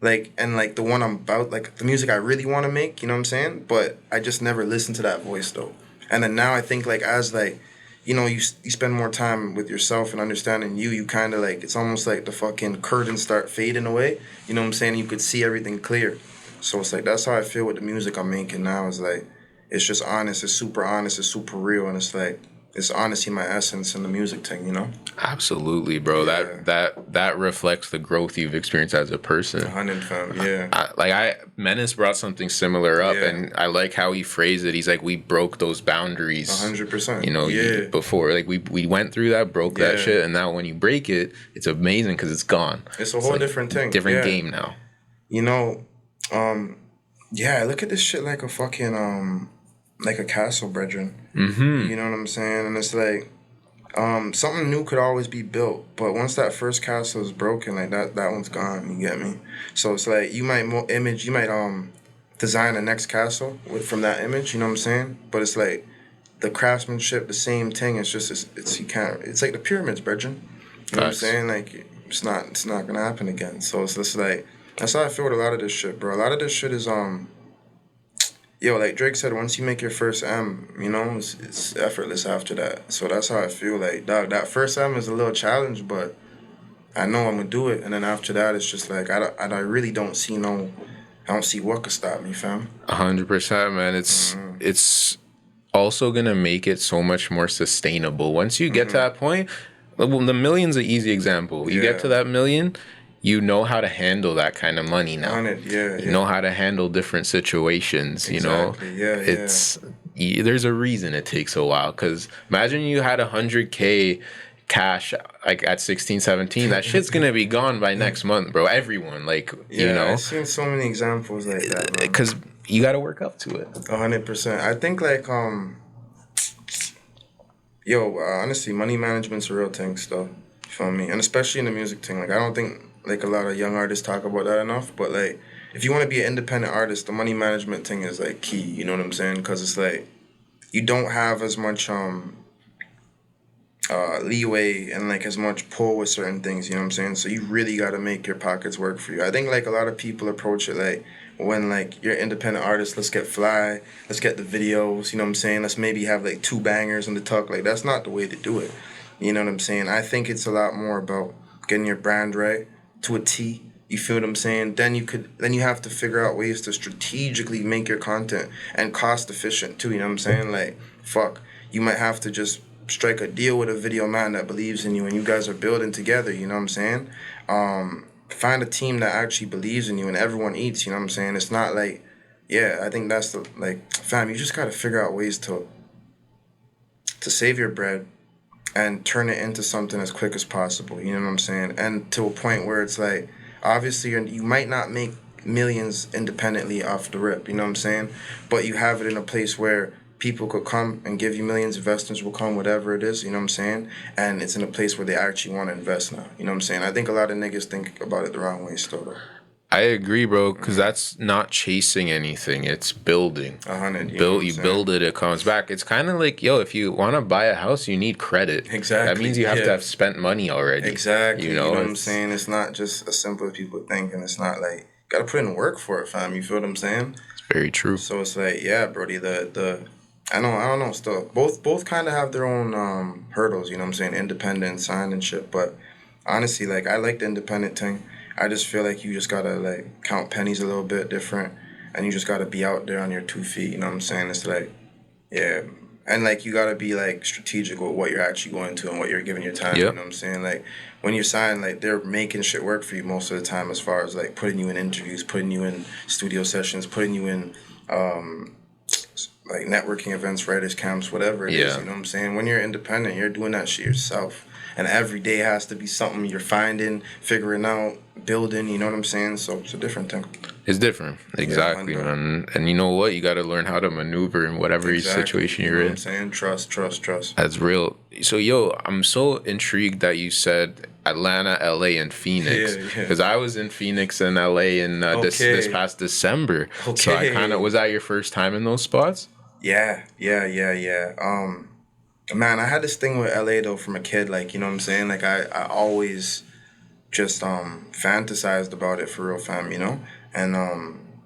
B: Like, and, like, the one I'm about, like, the music I really want to make, you know what I'm saying? But I just never listened to that voice, though. And then now I think, like, as, like, you know, you spend more time with yourself and understanding you kind of, like, it's almost like the fucking curtains start fading away. You know what I'm saying? You could see everything clear. So it's like, that's how I feel with the music I'm making now. It's like, it's just honest. It's super real. And it's like, it's honestly my essence in the music thing, you know?
A: Absolutely, bro. Yeah. That reflects the growth you've experienced as a person.
B: 100, fam, yeah.
A: Mnnyyz brought something similar up, and I like how he phrased it. He's like, we broke those boundaries.
B: 100%.
A: You know, before. Like, we went through that, broke that shit, and now when you break it, it's amazing because it's gone.
B: It's a whole different thing.
A: Different game now.
B: You know, I look at this shit like a fucking, like a castle, brethren.
A: Mm-hmm.
B: You know what I'm saying? And it's like, something new could always be built, but once that first castle is broken, like that one's gone. You get me? So it's like you might design the next castle from that image. You know what I'm saying? But it's like the craftsmanship, the same thing. It's just it's like the pyramids, brethren. You know what I'm saying? Like it's not gonna happen again. So it's just like that's how I feel with a lot of this shit, bro. A lot of this shit is yo, like Drake said, once you make your first M, you know, it's effortless after that. So that's how I feel. Like, dog, that first M is a little challenge, but I know I'm gonna do it. And then after that, it's just like I really don't see what could stop me, fam.
A: 100%, man. It's also gonna make it so much more sustainable. Once you get to that point, well, the million's an easy example. You get to that million, you know how to handle that kind of money now.
B: You
A: know how to handle different situations, you know? there's a reason it takes a while. Because imagine you had 100K cash like at 16, 17. That shit's gonna be gone by next month, bro. Everyone, like, you know.
B: I've seen so many examples like that, bro.
A: Because you got to work up to it.
B: 100%. I think like honestly, money management's a real thing still. You feel me? And especially in the music thing. Like, I don't think like a lot of young artists talk about that enough. But like, if you want to be an independent artist, the money management thing is like key. You know what I'm saying? Because it's like you don't have as much leeway and like as much pull with certain things. You know what I'm saying? So you really got to make your pockets work for you. I think like a lot of people approach it like, when like you're an independent artist, let's get fly, let's get the videos, you know what I'm saying? Let's maybe have like 2 bangers on the tuck. Like, that's not the way to do it. You know what I'm saying? I think it's a lot more about getting your brand right to a T. You feel what I'm saying? Then you have to figure out ways to strategically make your content and cost efficient too, you know what I'm saying? Like, fuck, you might have to just strike a deal with a video man that believes in you and you guys are building together, you know what I'm saying? Find a team that actually believes in you and everyone eats, you know what I'm saying? It's not like, I think that's the, like, fam, you just got to figure out ways to save your bread and turn it into something as quick as possible, you know what I'm saying? And to a point where it's like, obviously you might not make millions independently off the rip, you know what I'm saying? But you have it in a place where people could come and give you millions, investors will come, whatever it is, you know what I'm saying? And it's in a place where they actually want to invest now, you know what I'm saying? I think a lot of niggas think about it the wrong way still, though.
A: I agree, bro, because that's not chasing anything. It's building.
B: 100.
A: You build it, it comes back. It's kind of like, if you want to buy a house, you need credit.
B: Exactly.
A: That means you have to have spent money already.
B: Exactly. You know what I'm saying? It's not just as simple as people think, and it's not like, you got to put in work for it, fam. You feel what I'm saying?
A: It's very true.
B: So it's like, Brody, I don't know, still. Both kind of have their own hurdles, you know what I'm saying? Independent, sign and shit. But honestly, like, I like the independent thing. I just feel like you just got to, like, count pennies a little bit different. And you just got to be out there on your 2 feet, you know what I'm saying? It's like, And, like, you got to be, like, strategic with what you're actually going to and what you're giving your time, you know what I'm saying? Like, when you're signed, like, they're making shit work for you most of the time as far as, like, putting you in interviews, putting you in studio sessions, putting you in, like, networking events, writers' camps, whatever it is, you know what I'm saying? When you're independent, you're doing that shit yourself. And every day has to be something you're finding, figuring out, building, you know what I'm saying? So it's a different thing.
A: It's different. Exactly, man. And you know what? You got to learn how to maneuver in whatever situation you're in.
B: What I'm saying? Trust.
A: That's real. So, I'm so intrigued that you said Atlanta, LA, and Phoenix. Because I was in Phoenix and LA in this past December. So I was that your first time in those spots?
B: Yeah. Man, I had this thing with LA though from a kid, like, you know what I'm saying? Like, I always just fantasized about it for real, fam, you know? And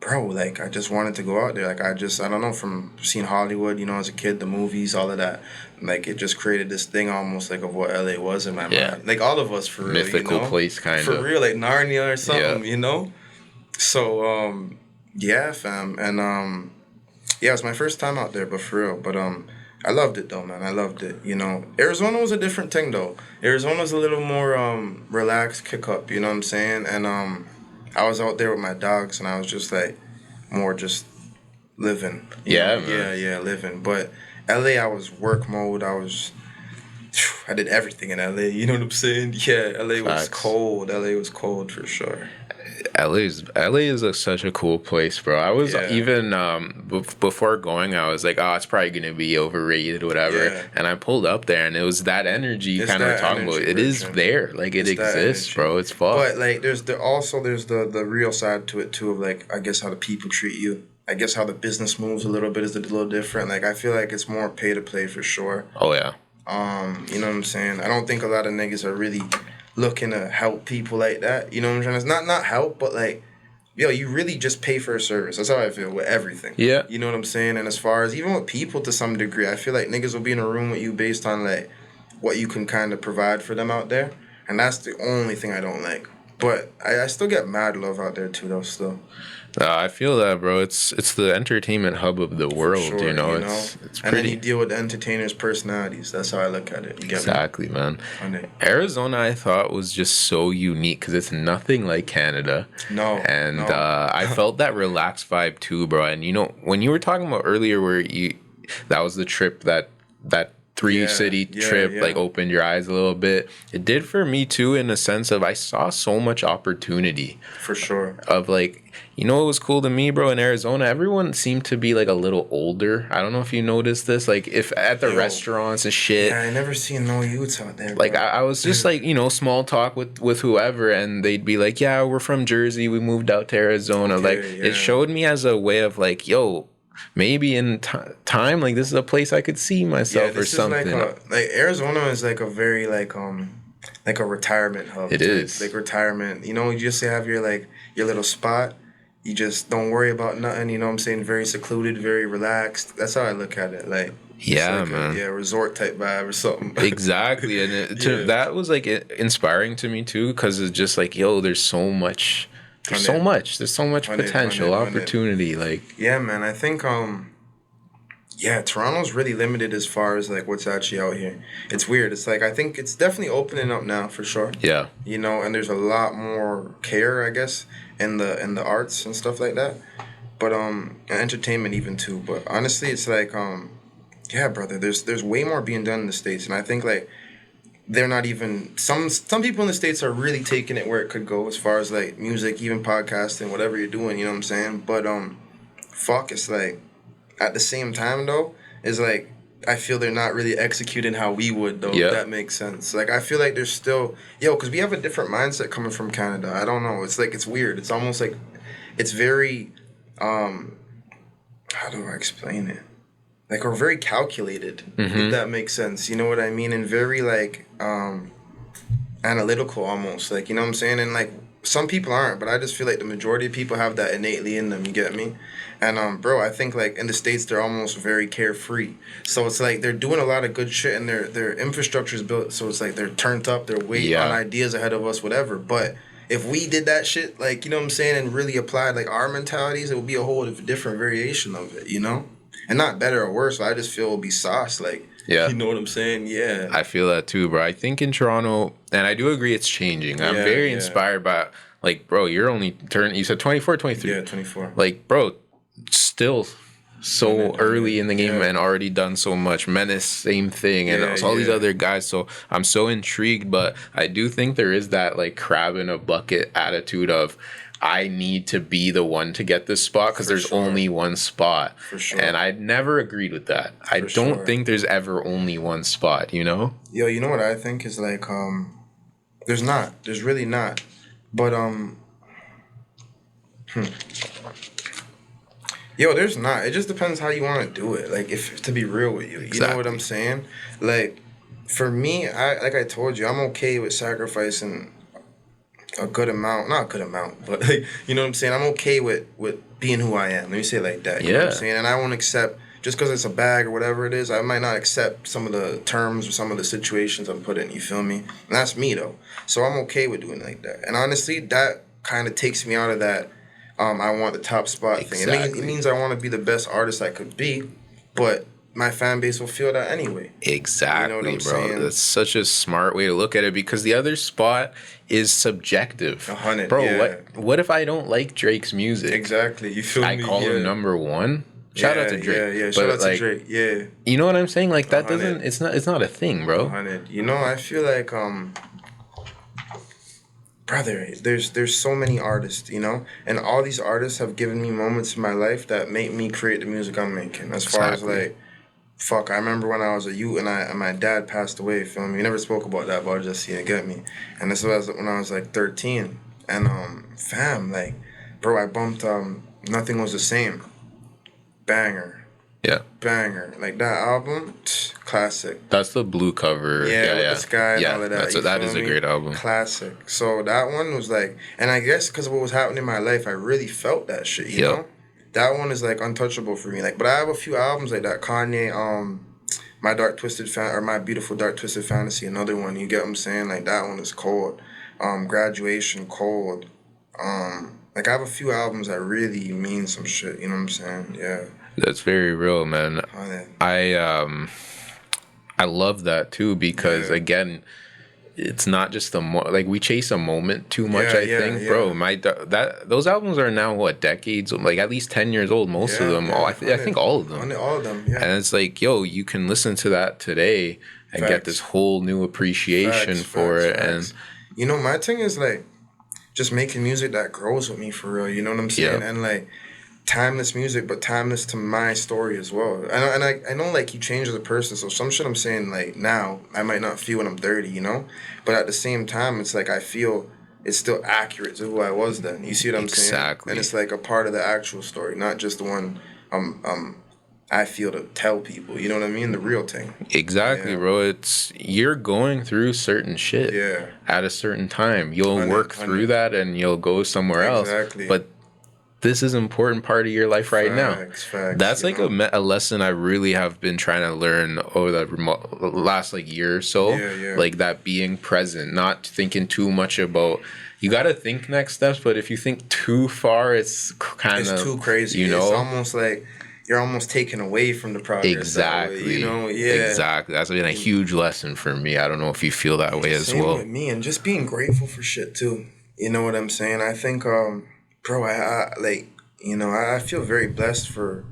B: bro, like, I just wanted to go out there. Like, I don't know, from seeing Hollywood, you know, as a kid, the movies, all of that. Like, it just created this thing almost like of what LA was in my mind. Like, all of us, for real,
A: mythical place, kind of.
B: For real, like Narnia or something, you know? So, fam. And, it was my first time out there, but for real. But, I loved it, though, man. I loved it, you know. Arizona was a different thing, though. Arizona was a little more relaxed, kick up, you know what I'm saying? And I was out there with my dogs, and I was just, like, more just living.
A: Yeah, man.
B: Yeah, living. But L.A., I was work mode. I did everything in L.A., you know what I'm saying? Yeah, L.A. was cold. L.A. was cold for sure.
A: LA is such a cool place, bro. I was even before going, I was like, it's probably gonna be overrated, whatever. Yeah. And I pulled up there, and it was that energy kind of talking about. It is there, like it exists, bro. It's fun.
B: But like, there's the real side to it too, of like, I guess how the people treat you. I guess how the business moves a little bit is a little different. Like, I feel like it's more pay to play for sure.
A: Oh yeah.
B: You know what I'm saying? I don't think a lot of niggas are really looking to help people like that. You know what I'm saying? It's not help, but like, you really just pay for a service. That's how I feel with everything. Yeah. You know what I'm saying? And as far as even with people to some degree, I feel like niggas will be in a room with you based on like what you can kind of provide for them out there. And that's the only thing I don't like. But I still get mad love out there too, though, still.
A: I feel that, bro. It's the entertainment hub of the world, sure, you know? It's
B: and pretty... then you deal with the entertainers' personalities. That's how I look at it. You get
A: exactly, me? Man. Arizona, I thought, was just so unique because it's nothing like Canada. No. And I felt that relaxed vibe too, bro. And, you know, when you were talking about earlier where that was the trip that 3-city trip like opened your eyes a little bit. It did for me too, in a sense of I saw so much opportunity.
B: For sure.
A: Of like, you know what was cool to me, bro, in Arizona, everyone seemed to be like a little older. I don't know if you noticed this, like if at the restaurants and shit.
B: Yeah, I never seen no youths out there,
A: like I was just like, you know, small talk with whoever, and they'd be like, yeah, we're from Jersey, we moved out to Arizona. It showed me as a way of like, yo, maybe in time, like this is a place I could see myself or something.
B: Like Arizona is like a very like a retirement hub.
A: It is
B: like retirement. You know, you just have your like your little spot. You just don't worry about nothing. You know what I'm saying? Very secluded, very relaxed. That's how I look at it. Like
A: yeah, man.
B: Resort type vibe or something.
A: Exactly, and that was like inspiring to me too, because it's just like, yo, there's so much. There's so much potential, opportunity. Like
B: yeah, man. I think Toronto's really limited as far as like what's actually out here. It's weird. It's like I think it's definitely opening up now for sure.
A: Yeah.
B: You know, and there's a lot more care, I guess, in the arts and stuff like that. But and entertainment even too. But honestly, it's like yeah, brother. There's way more being done in the States, and I think like. They're not even some people in the States are really taking it where it could go as far as like music, even podcasting, whatever you're doing, you know what I'm saying? But it's like at the same time though, is like I feel they're not really executing how we would though, if that makes sense. Like I feel like there's still because we have a different mindset coming from Canada. I don't know. It's like it's weird. It's almost like it's very how do I explain it? Like, we're very calculated, if that makes sense. You know what I mean? And very, like, analytical almost. Like, you know what I'm saying? And, like, some people aren't, but I just feel like the majority of people have that innately in them, you get me? And, bro, I think, like, in the States, they're almost very carefree. So it's like they're doing a lot of good shit, and their infrastructure is built, so it's like they're turned up, they're way on ideas ahead of us, whatever. But if we did that shit, like, you know what I'm saying, and really applied, like, our mentalities, it would be a whole different variation of it, you know? And not better or worse, but I just feel it'll be sauce. Like, you know what I'm saying? Yeah.
A: I feel that too, bro. I think in Toronto, and I do agree it's changing. I'm very inspired by, like, bro, you're only you said 24, 23?
B: Yeah, 24.
A: Like, bro, still so early in the game and already done so much. Mnnyyz, same thing. And all these other guys. So I'm so intrigued, but I do think there is that, like, crab in a bucket attitude of, I need to be the one to get this spot because there's only one spot.
B: For sure.
A: And I never agreed with that. I don't think there's ever only one spot, you know?
B: Yo, you know what I think is like, there's not. There's really not. But, Yo, there's not. It just depends how you want to do it. Like, if to be real with you. You know what I'm saying? Like, for me, like I told you, I'm okay with sacrificing a good amount, not a good amount, but like, you know what I'm saying? I'm okay with being who I am. Let me say it like that. You know what I'm saying? And I won't accept, just because it's a bag or whatever it is, I might not accept some of the terms or some of the situations I'm put in, you feel me? And that's me though. So I'm okay with doing it like that. And honestly, that kind of takes me out of that I want the top spot thing. It means I want to be the best artist I could be, but my fan base will feel that anyway.
A: Exactly, you know bro. Saying? That's such a smart way to look at it, because the other spot is subjective.
B: 100,
A: bro. What if I don't like Drake's music?
B: Exactly, you feel me?
A: I call him number one. Shout out to Drake.
B: Yeah, shout out to Drake. Yeah,
A: you know what I'm saying? Like that 100. doesn't. It's not a thing, bro.
B: 100. You know, I feel like brother, there's so many artists, you know, and all these artists have given me moments in my life that make me create the music I'm making. As far as like. Fuck, I remember when I was a youth and my dad passed away, feel me? We never spoke about that, but I just see it get me. And this was when I was like 13. And fam, like, bro, I bumped Nothing Was the Same. Banger.
A: Yeah.
B: Banger. Like that album, classic.
A: That's the blue cover.
B: Yeah, with the sky and all of that.
A: That is a great album.
B: Classic. So that one was like, and I guess because of what was happening in my life, I really felt that shit, you know? That one is like untouchable for me. Like, but I have a few albums like that. Kanye, My Beautiful Dark Twisted Fantasy, another one. You get what I'm saying? Like that one is cold. Graduation, cold. Like I have a few albums that really mean some shit. You know what I'm saying? Yeah.
A: That's very real, man. I love that too, because again, it's not just like we chase a moment too much. I think, bro. Those albums are now what, decades, like at least 10 years old. Most of them, I think all of them.
B: All of them, yeah.
A: And it's like, yo, you can listen to that today and get this whole new appreciation for it. And
B: you know, my thing is like just making music that grows with me for real. You know what I'm saying? And like timeless music, but timeless to my story as well. And I know like you change as a person, so some shit I'm saying like now I might not feel when I'm 30, you know, but at the same time it's like I feel it's still accurate to who I was then. You see what I'm saying?
A: Exactly.
B: And it's like a part of the actual story, not just the one I feel to tell people. You know what I mean? The real thing.
A: Exactly, bro. It's you're going through certain shit at a certain time. You'll work through that and you'll go somewhere else. But this is an important part of your life right now. That's like a lesson I really have been trying to learn over the last like year or so. Like that being present, not thinking too much about. You got to think next steps, but if you think too far, it's kind of
B: too crazy. You know, it's almost like you're almost taken away from the progress.
A: Exactly.
B: You know,
A: exactly. That's been a huge lesson for me. I don't know if you feel that way as well.
B: Same with me, and just being grateful for shit too. You know what I'm saying? I think. Bro, I like, you know, I feel very blessed for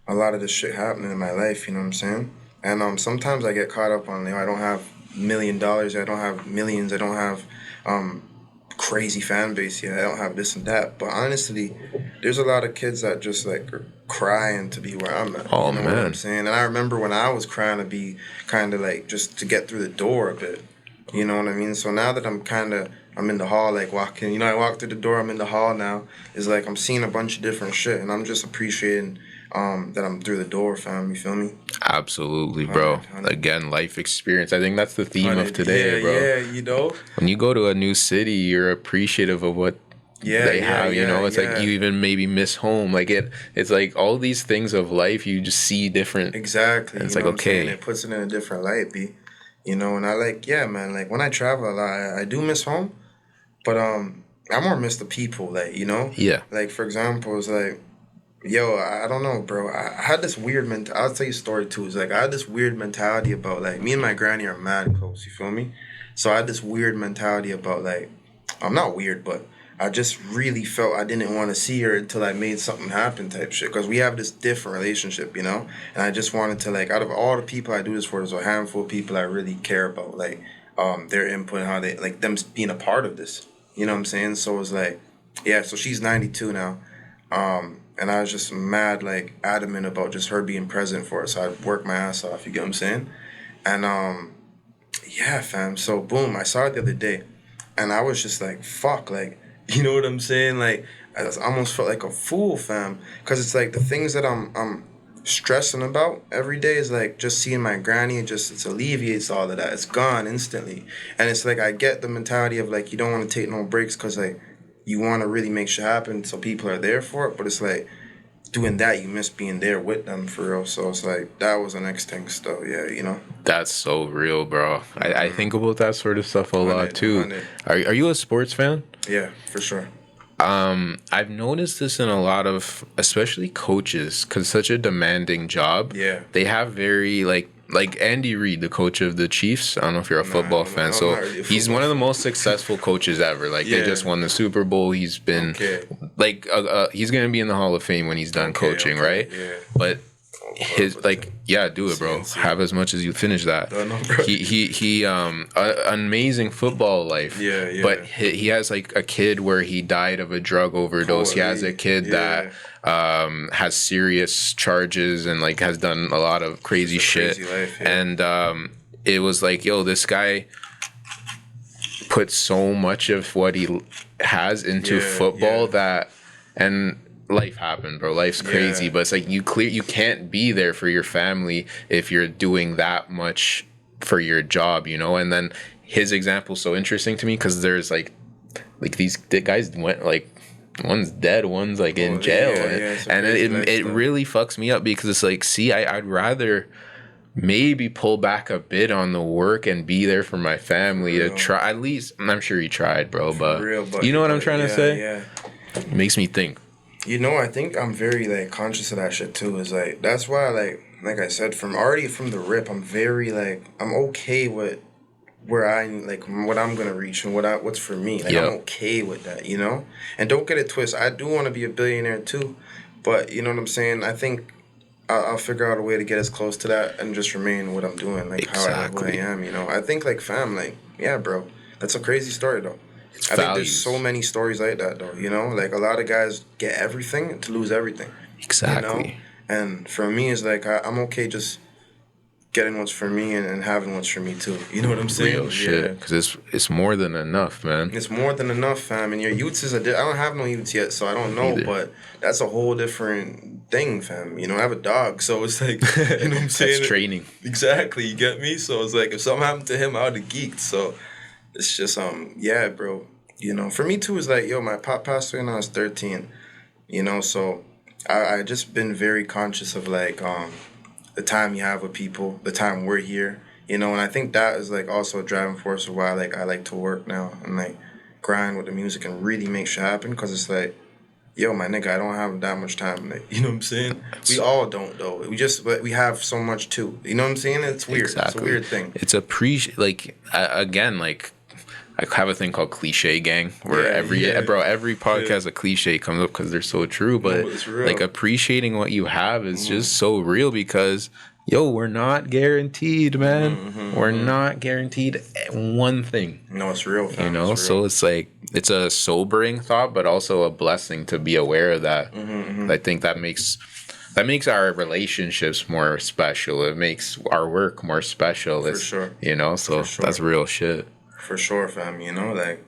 B: a lot of this shit happening in my life, you know what I'm saying? And sometimes I get caught up on, you know, I don't have $1 million, I don't have millions, I don't have crazy fan base yet, I don't have this and that. But honestly, there's a lot of kids that just like are crying to be where I'm at.
A: Oh,
B: you know what I'm saying? And I remember when I was crying to be kind of like just to get through the door a bit. You know what I mean? So now that I'm in the hall, like walking, you know, I walk through the door, I'm in the hall now. It's like I'm seeing a bunch of different shit, and I'm just appreciating that I'm through the door, fam. You feel me?
A: Absolutely, bro. 100. Again, life experience. I think that's the theme of today, bro.
B: Yeah, you know?
A: When you go to a new city, you're appreciative of what they have, you know? It's like you even maybe miss home. Like it's like all these things of life, you just see different.
B: Exactly.
A: And it's like, okay.
B: It puts it in a different light, B. You know, and I like, man, like when I travel a lot, I do miss home. But I more miss the people, like, you know?
A: Yeah.
B: Like, for example, it's like, yo, I don't know, bro. I had this weird mentality. I'll tell you a story, too. It's like I had this weird mentality about, like, me and my granny are mad close, you feel me? So I had this weird mentality about, like, I'm not weird, but I just really felt I didn't want to see her until I made something happen type shit. Because we have this different relationship, you know? And I just wanted to, like, out of all the people I do this for, there's a handful of people I really care about, like, their input and how they, like, them being a part of this. You know what I'm saying? So it was like, yeah, so she's 92 now. And I was just mad, like, adamant about just her being present for us. So I'd work my ass off, you get what I'm saying? And, yeah, fam. So, boom, I saw it the other day. And I was just like, fuck, like, you know what I'm saying? Like, I almost felt like a fool, fam. Because it's like the things that I'm stressing about every day is like just seeing my granny, it alleviates all of that. It's gone instantly. And it's like I get the mentality of like you don't want to take no breaks because like you want to really make shit happen so people are there for it. But it's like doing that, you miss being there with them for real. So it's like that was the next thing still, yeah, you know?
A: That's so real, bro. I think about that sort of stuff a lot too. Are you a sports fan?
B: Yeah, for sure.
A: I've noticed this in a lot of, especially coaches, because it's such a demanding job.
B: Yeah.
A: They have very, like Andy Reid, the coach of the Chiefs. I don't know if you're a football fan. So really he's one of the most successful coaches ever. Like, they just won the Super Bowl. He's been, he's going to be in the Hall of Fame when he's done coaching, right?
B: Yeah.
A: But his, like, yeah, do it, bro. Have as much as you finish that. He amazing football life.
B: Yeah.
A: But he has, like, a kid where he died of a drug overdose. He has a kid that has serious charges and, like, has done a lot of crazy shit.
B: Crazy life,
A: And it was like, yo, this guy put so much of what he has into football that, and life happened, bro. Life's crazy, but it's like you can't be there for your family if you're doing that much for your job, you know? And then his example's so interesting to me because there's like these guys went like, one's dead, one's like in jail, and it really fucks me up because it's like, see, I'd rather maybe pull back a bit on the work and be there for my family to try. At least I'm sure he tried, bro, but you know what I'm trying to say?
B: Yeah.
A: It makes me think.
B: You know, I think I'm very like conscious of that shit too. Is like that's why like I said from the rip, I'm very like I'm okay with where I like what I'm gonna reach and what's for me. Like I'm okay with that, you know. And don't get it twisted. I do want to be a billionaire too, but you know what I'm saying. I think I'll figure out a way to get as close to that and just remain what I'm doing, like who I am. You know. I think like fam, like yeah, bro. That's a crazy story though. I think there's so many stories like that though. You know, like a lot of guys get everything to lose everything.
A: Exactly.
B: You know? And for me, it's like I'm okay just getting what's for me and having what's for me too. You know what I'm saying?
A: Real shit. Because it's more than enough, man.
B: It's more than enough, fam. And your youths I don't have no youths yet, so I don't know. Either. But that's a whole different thing, fam. You know, I have a dog, so it's like, you know what I'm saying?
A: That's training.
B: Exactly, you get me? So it's like, if something happened to him, I would have geeked. So it's just, yeah, bro. You know, for me too, it's like, yo, my pop passed away when I was 13. You know, so I just been very conscious of like, the time you have with people, the time we're here, you know, and I think that is like also a driving force of why I like to work now and like grind with the music and really make shit happen, because it's like, yo, my nigga, I don't have that much time, like, you know what I'm saying? We all don't though. We have so much too. You know what I'm saying? It's weird. Exactly. It's a weird thing.
A: It's again, like I have a thing called Cliche Gang, where every podcast a cliche comes up because they're so true. But like appreciating what you have is just so real, because yo, we're not guaranteed, man. We're not guaranteed one thing.
B: No, it's real. Fam.
A: You know, so it's like it's a sobering thought, but also a blessing to be aware of that. I think that makes our relationships more special. It makes our work more special.
B: For sure.
A: You know, so that's real shit.
B: For sure, fam. You know, like,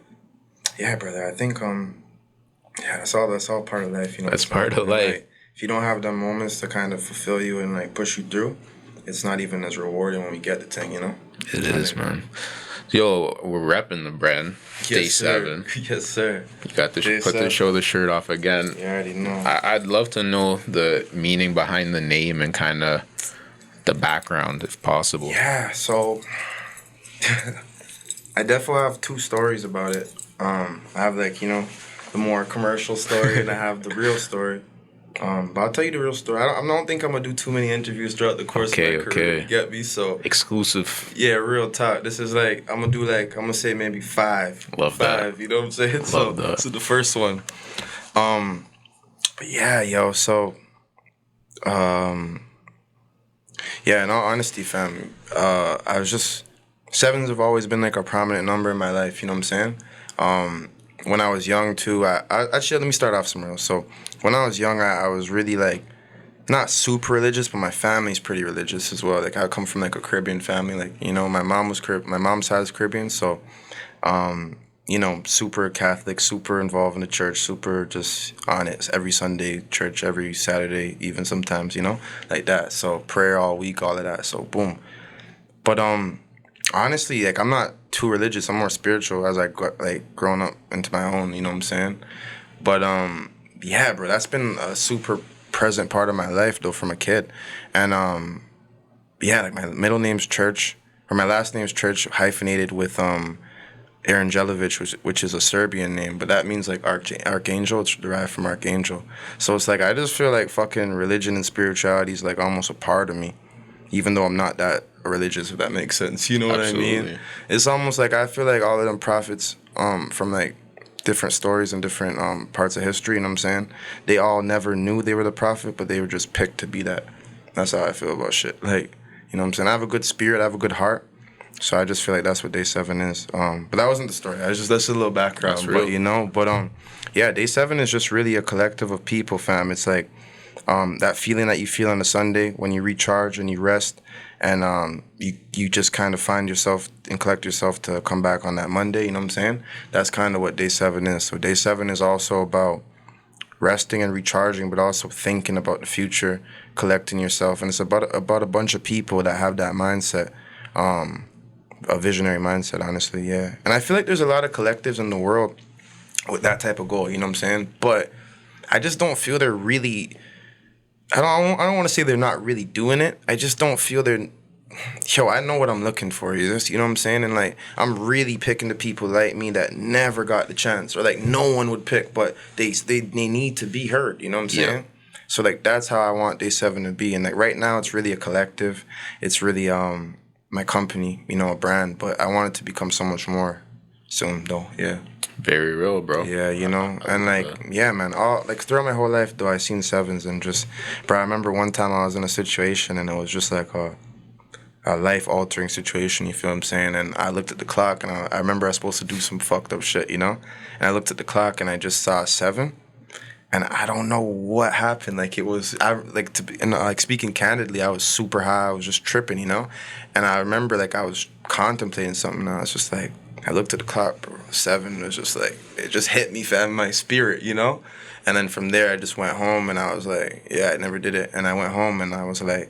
B: yeah, brother. I think, yeah, that's all part of life. You know,
A: that's part of life.
B: Like, if you don't have the moments to kind of fulfill you and like push you through, it's not even as rewarding when we get the thing. You know,
A: it is, man. Yo, we're repping the brand.
B: Yes,
A: Day7.
B: Yes, sir.
A: You got to put the shirt off again.
B: You already know.
A: I'd love to know the meaning behind the name and kind of the background, if possible.
B: Yeah. So. I definitely have two stories about it. I have like, you know, the more commercial story and I have the real story. But I'll tell you the real story. I don't think I'm gonna do too many interviews throughout the course of my career. You get me? So
A: exclusive.
B: Yeah, real talk. This is like I'm gonna say maybe 5.
A: Love
B: 5,
A: that.
B: You know what I'm saying?
A: Love that.
B: So the first one. But yeah, yo. So, yeah. In all honesty, fam, I was just. 7s have always been like a prominent number in my life, you know what I'm saying? When I was young too, actually let me start off somewhere else. So when I was young, I was really like not super religious, but my family's pretty religious as well. Like I come from like a Caribbean family, like, you know, my mom's side is Caribbean, so you know, super Catholic, super involved in the church, super just on it every Sunday, church every Saturday, even sometimes, you know, like that. So prayer all week, all of that. So boom. But honestly, like, I'm not too religious. I'm more spiritual as I grown up into my own, you know what I'm saying? But, yeah, bro, that's been a super present part of my life, though, from a kid. And, yeah, like, my middle name's Church, or my last name's Church, hyphenated with Aranjelovic, which is a Serbian name, but that means, like, archangel. It's derived from archangel. So it's like, I just feel like fucking religion and spirituality is, like, almost a part of me, even though I'm not that religious, if that makes sense. You know what Absolutely. I mean? It's almost like I feel like all of them prophets from like different stories and different parts of history, you know what I'm saying? They all never knew they were the prophet, but they were just picked to be that. That's how I feel about shit. Like, you know what I'm saying? I have a good spirit, I have a good heart. So I just feel like that's what Day7 is. But that wasn't the story. That's just a little background. That's real. But, you know, yeah, Day7 is just really a collective of people, fam. It's like that feeling that you feel on a Sunday when you recharge and you rest. And you just kind of find yourself and collect yourself to come back on that Monday, you know what I'm saying? That's kind of what Day7 is. So Day7 is also about resting and recharging, but also thinking about the future, collecting yourself. And it's about a bunch of people that have that mindset, a visionary mindset, honestly, yeah. And I feel like there's a lot of collectives in the world with that type of goal, you know what I'm saying? But I just don't feel they're really... I don't want to say they're not really doing it. I just don't feel they're... Yo, I know what I'm looking for. You know what I'm saying? And, like, I'm really picking the people like me that never got the chance. Or, like, no one would pick, but they need to be heard. You know what I'm saying? Yeah. So, like, that's how I want Day7 to be. And, like, right now, it's really a collective. It's really, my company, you know, a brand, but I want it to become so much more soon, though. Yeah.
A: Very real, bro.
B: Yeah, you know, and like, yeah, man, all like throughout my whole life, though, I seen sevens and just, bro, I remember one time I was in a situation and it was just like a life-altering situation, you feel what I'm saying? And I looked at the clock and I remember I was supposed to do some fucked up shit, you know? And I looked at the clock and I just saw 7. And I don't know what happened. Like it was, like speaking candidly, I was super high. I was just tripping, you know. And I remember like I was contemplating something. And I was just like, I looked at the clock, bro. 7 was just like it just hit me, fam, my spirit, you know. And then from there, I just went home and I was like, yeah, I never did it. And I went home and I was like,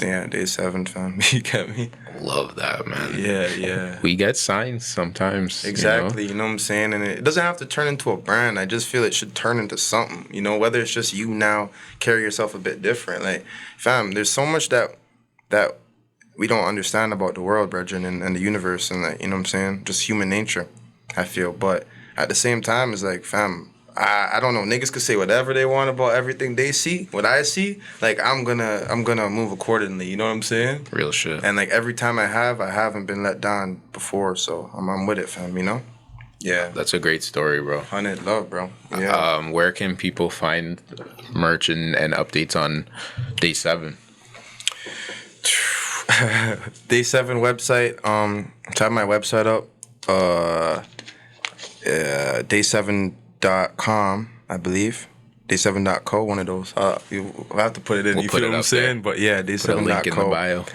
B: yeah, day 7, fam. You get me?
A: Love that, man.
B: Yeah.
A: We get signs sometimes.
B: Exactly, you know what I'm saying? And it doesn't have to turn into a brand. I just feel it should turn into something, you know, whether it's just you now carry yourself a bit different. Like, fam, there's so much that we don't understand about the world, brethren, and the universe and, like, you know what I'm saying? Just human nature, I feel. But at the same time, it's like, fam, I don't know. Niggas could say whatever they want about everything they see. What I see, like I'm gonna move accordingly. You know what I'm saying?
A: Real shit.
B: And like every time I haven't been let down before. So I'm with it, fam. You know? Yeah.
A: That's a great story, bro.
B: 100 love, bro. Yeah.
A: Where can people find merch and updates on Day 7?
B: Day 7 website. To have my website up. Day7.com, I believe. Day7.co, one of those. We'll have to put it in.
A: We'll
B: you
A: put
B: feel
A: it
B: what I'm
A: up
B: saying?
A: there.
B: But yeah,
A: Put a
B: Day7.co.
A: link in the bio.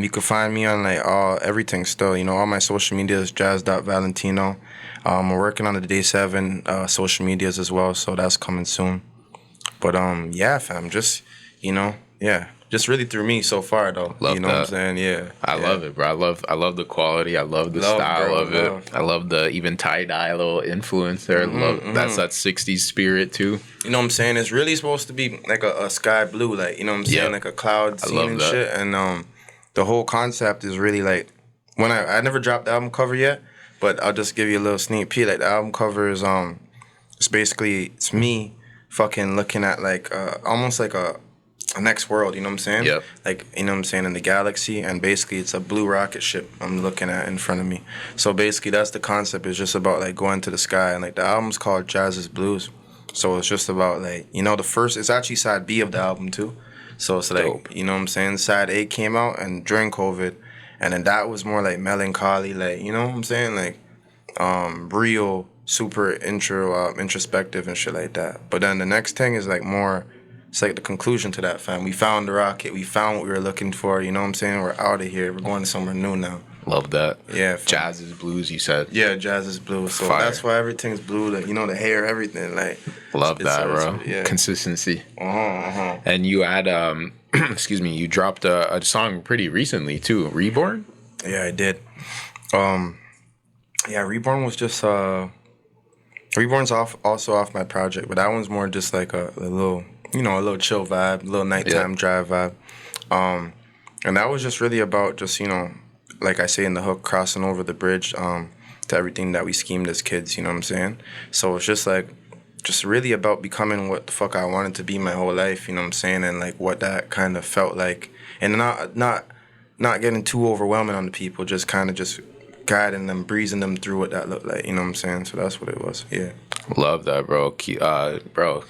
B: You can find me on like everything still. You know, all my social medias, Jaz.Valentino. We're working on the Day 7 social medias as well, so that's coming soon. But yeah, fam, just, you know, yeah. Just really through me so far, though.
A: Love
B: you know
A: that.
B: what I'm saying? Yeah.
A: I love it, bro. I love the quality. I love the style
B: bro,
A: of it. I love the even tie-dye little influence there. That's that 60s spirit, too.
B: You know what I'm saying? It's really supposed to be like a sky blue, like, you know what I'm saying?
A: Yep.
B: Like a cloud scene
A: love
B: and
A: that.
B: shit. And the whole concept is really like, when I never dropped the album cover yet, but I'll just give you a little sneak peek. Like the album cover is, it's me fucking looking at like, almost like a next world, you know what I'm saying?
A: Yep.
B: Like, you know what I'm saying, in the galaxy, and basically it's a blue rocket ship I'm looking at in front of me. So basically that's the concept. It's just about like going to the sky, and like the album's called Jazz's Blues. So it's just about like, you know, it's actually side B of the album too. So it's like,
A: Dope.
B: you know what I'm saying, side A came out and during COVID, and then that was more like melancholy, like, you know what I'm saying, like real super introspective and shit like that. But then the next thing is like more, it's like the conclusion to that, fam. We found the rocket. We found what we were looking for. You know what I'm saying? We're out of here. We're going somewhere new now.
A: Love that.
B: Yeah. Fam.
A: Jazz's Blues, you said.
B: Yeah, Jazz is blue. So
A: Fire.
B: that's why everything's blue. Like, you know, the hair, everything. Like,
A: Love that, bro.
B: Yeah.
A: Consistency. And you had, excuse me, you dropped a song pretty recently, too. Reborn?
B: Yeah, I did. Yeah, Reborn was just, Reborn's also off my project, but that one's more just like a little, you know, a little chill vibe, a little nighttime drive vibe. And that was just really about just, you know, like I say in the hook, crossing over the bridge to everything that we schemed as kids, you know what I'm saying? So it's just like, just really about becoming what the fuck I wanted to be my whole life, you know what I'm saying? And like what that kind of felt like. And not getting too overwhelming on the people, just kind of just guiding them, breezing them through what that looked like, you know what I'm saying? So that's what it was, yeah.
A: Love that, bro. Bro,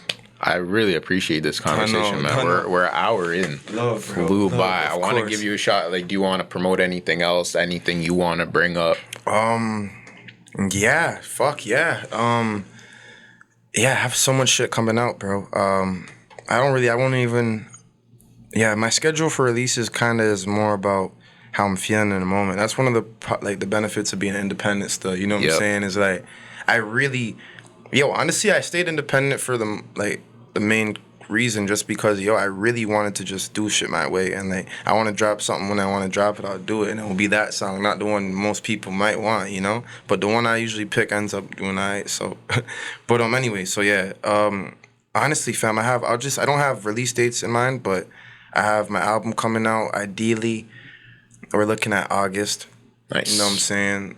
A: I really appreciate this conversation, man. We're an hour in.
B: Love, bro.
A: Flew by. I want to give you a shot. Like, do you want to promote anything else? Anything you want to bring up?
B: Yeah. Fuck yeah. Yeah, I have so much shit coming out, bro. My schedule for releases kind of is more about how I'm feeling in the moment. That's one of the benefits of being independent still. You know what I'm saying? Is like, honestly, I stayed independent for the main reason, just because I really wanted to just do shit my way, and like I want to drop something when I want to drop it, I'll do it, and it will be that song, not the one most people might want, you know. But the one I usually pick ends up doing alright. So, but anyway, so yeah. Honestly, fam, I don't have release dates in mind, but I have my album coming out. Ideally, we're looking at August.
A: Nice.
B: You know what I'm saying?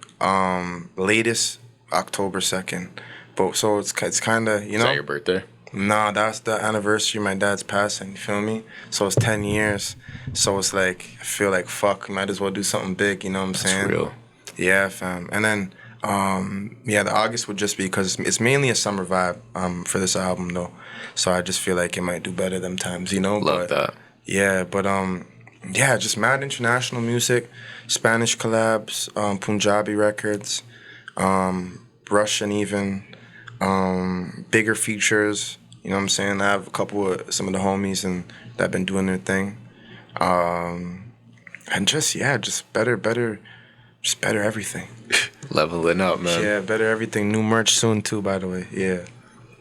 B: Latest October 2nd. But so it's kind of, you know.
A: Is that your birthday?
B: Nah, that's the anniversary of my dad's passing. You feel me? So it's 10 years. So it's like I feel like fuck, might as well do something big. You know what I'm saying?
A: Real.
B: Yeah, fam. And then the August would just be because it's mainly a summer vibe for this album though. So I just feel like it might do better them times. You know?
A: Love that.
B: Yeah, but yeah, just mad international music, Spanish collabs, Punjabi records, Russian even, bigger features. You know what I'm saying? I have a couple of some of the homies and that been doing their thing, and just better everything.
A: Leveling up, man.
B: Yeah, better everything. New merch soon too, by the way. Yeah.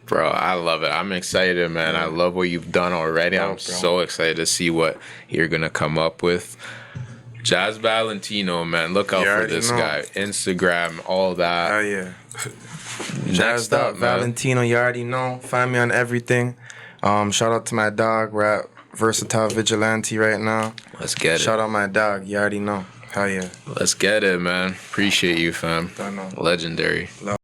A: Bro, I love it. I'm excited, man. I love what you've done already. I'm so excited to see what you're going to come up with. Jaz Valentino, man. Look out for this guy. Instagram, all that.
B: Oh, yeah.
A: Next up,
B: Valentino, you already know. Find me on everything. Shout out to my dog. We're at VersatileVigilante right now.
A: Let's get it.
B: Shout out my dog. You already know. Hell yeah.
A: Let's get it, man. Appreciate you, fam.
B: I know.
A: Legendary.